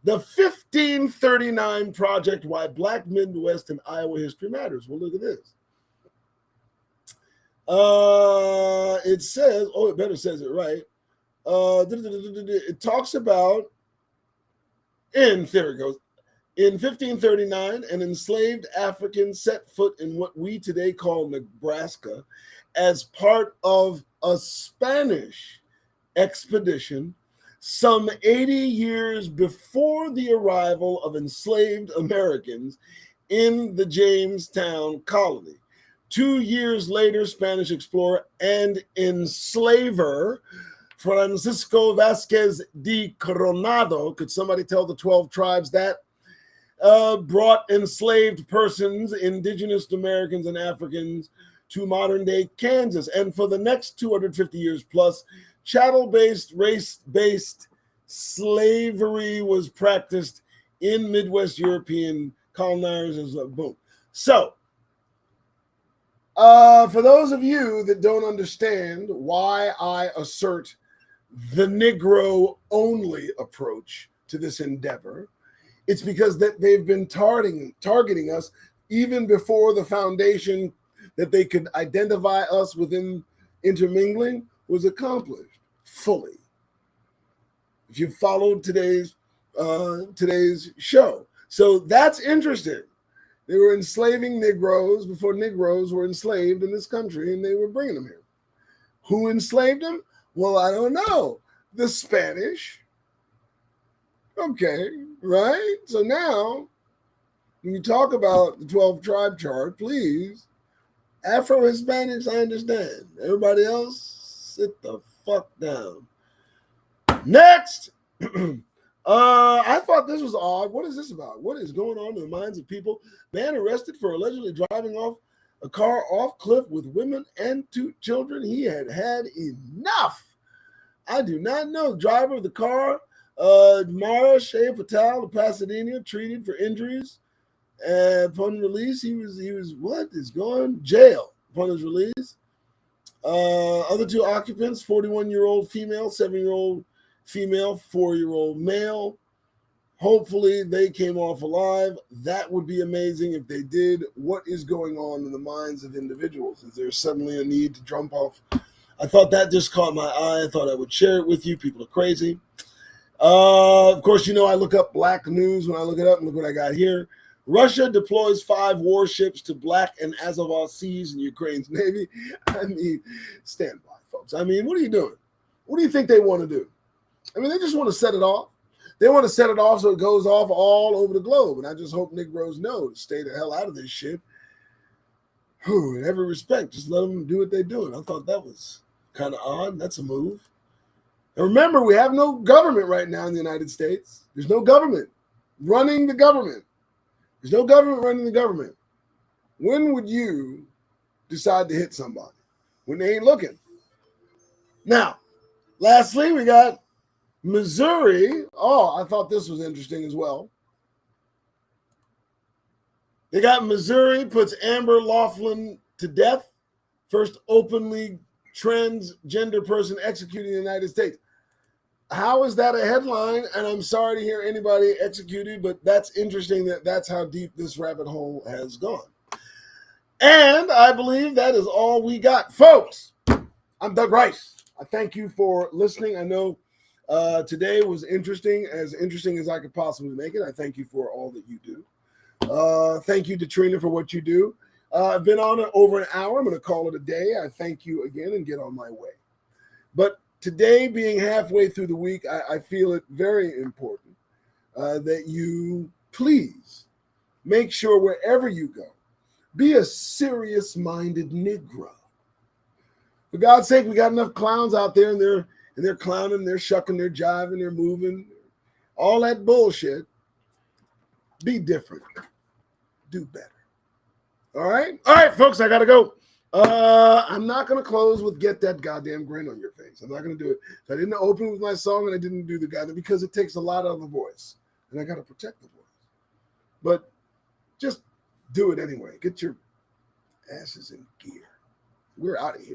The 1539 Project, Why Black Midwest and Iowa History Matters. Well, look at this. It says, it better says it right. It talks about, there it goes. In 1539, an enslaved African set foot in what we today call Nebraska as part of a Spanish expedition some 80 years before the arrival of enslaved Americans in the Jamestown colony. 2 years later, Spanish explorer and enslaver Francisco Vasquez de Coronado, could somebody tell the 12 tribes that, brought enslaved persons, indigenous Americans and Africans, to modern-day Kansas. And for the next 250 years plus, chattel-based, race-based slavery was practiced in Midwest European colonizers. Boom. So, for those of you that don't understand why I assert the Negro-only approach to this endeavor, it's because that they've been targeting us even before the foundation that they could identify us within intermingling was accomplished fully. If you followed today's show. So that's interesting. They were enslaving Negroes before Negroes were enslaved in this country, and they were bringing them here. Who enslaved them? Well, I don't know. The Spanish. Okay, right? So now, when you talk about the 12 tribe chart, please, Afro-Hispanics, I understand. Everybody else, sit the fuck down. Next. I thought this was odd. What is this about? What is going on in the minds of people? Man arrested for allegedly driving off a car off cliff with women and 2 children. He had enough. I do not know. Driver of the car, Mara Shea Patel of Pasadena, treated for injuries. Upon release, he was what is going jail upon his release. Other 2 occupants, 41-year-old female, 7-year-old female, 4-year-old male. Hopefully they came off alive. That would be amazing if they did. What is going on in the minds of individuals? Is there suddenly a need to jump off? I thought that just caught my eye. I thought I would share it with you. People are crazy. Of course, you know I look up black news when I look it up, and look what I got here. Russia deploys 5 warships to Black and Azov seas in Ukraine's Navy. I mean, stand by, folks. I mean, what are you doing? What do you think they want to do? I mean, they just want to set it off. They want to set it off so it goes off all over the globe. And I just hope Negroes know to stay the hell out of this shit. In every respect, just let them do what they're doing. I thought that was kind of odd. That's a move. And remember, we have no government right now in the United States. There's no government running the government. There's no government running the government. When would you decide to hit somebody? When they ain't looking. Now, lastly, we got Missouri. Oh, I thought this was interesting as well. They got Missouri puts Amber Laughlin to death. First openly transgender person executed in the United States. How is that a headline? And I'm sorry to hear anybody executed, but that's interesting that that's how deep this rabbit hole has gone. And I believe that is all we got. Folks, I'm Doug Rice. I thank you for listening. I know today was interesting as I could possibly make it. I thank you for all that you do. Thank you to Trina for what you do. I've been on it over an hour. I'm going to call it a day. I thank you again and get on my way. But today, being halfway through the week, I feel it very important that you please make sure wherever you go, be a serious-minded Negro. For God's sake, we got enough clowns out there, and they're clowning, they're shucking, they're jiving, they're moving, all that bullshit. Be different. Do better. All right, folks, I gotta go. I'm not gonna close with "Get That Goddamn Grin on Your Face." I'm not gonna do it. So I didn't open with my song, and I didn't do the goddamn because it takes a lot out of the voice, and I gotta protect the voice. But just do it anyway. Get your asses in gear. We're out of here.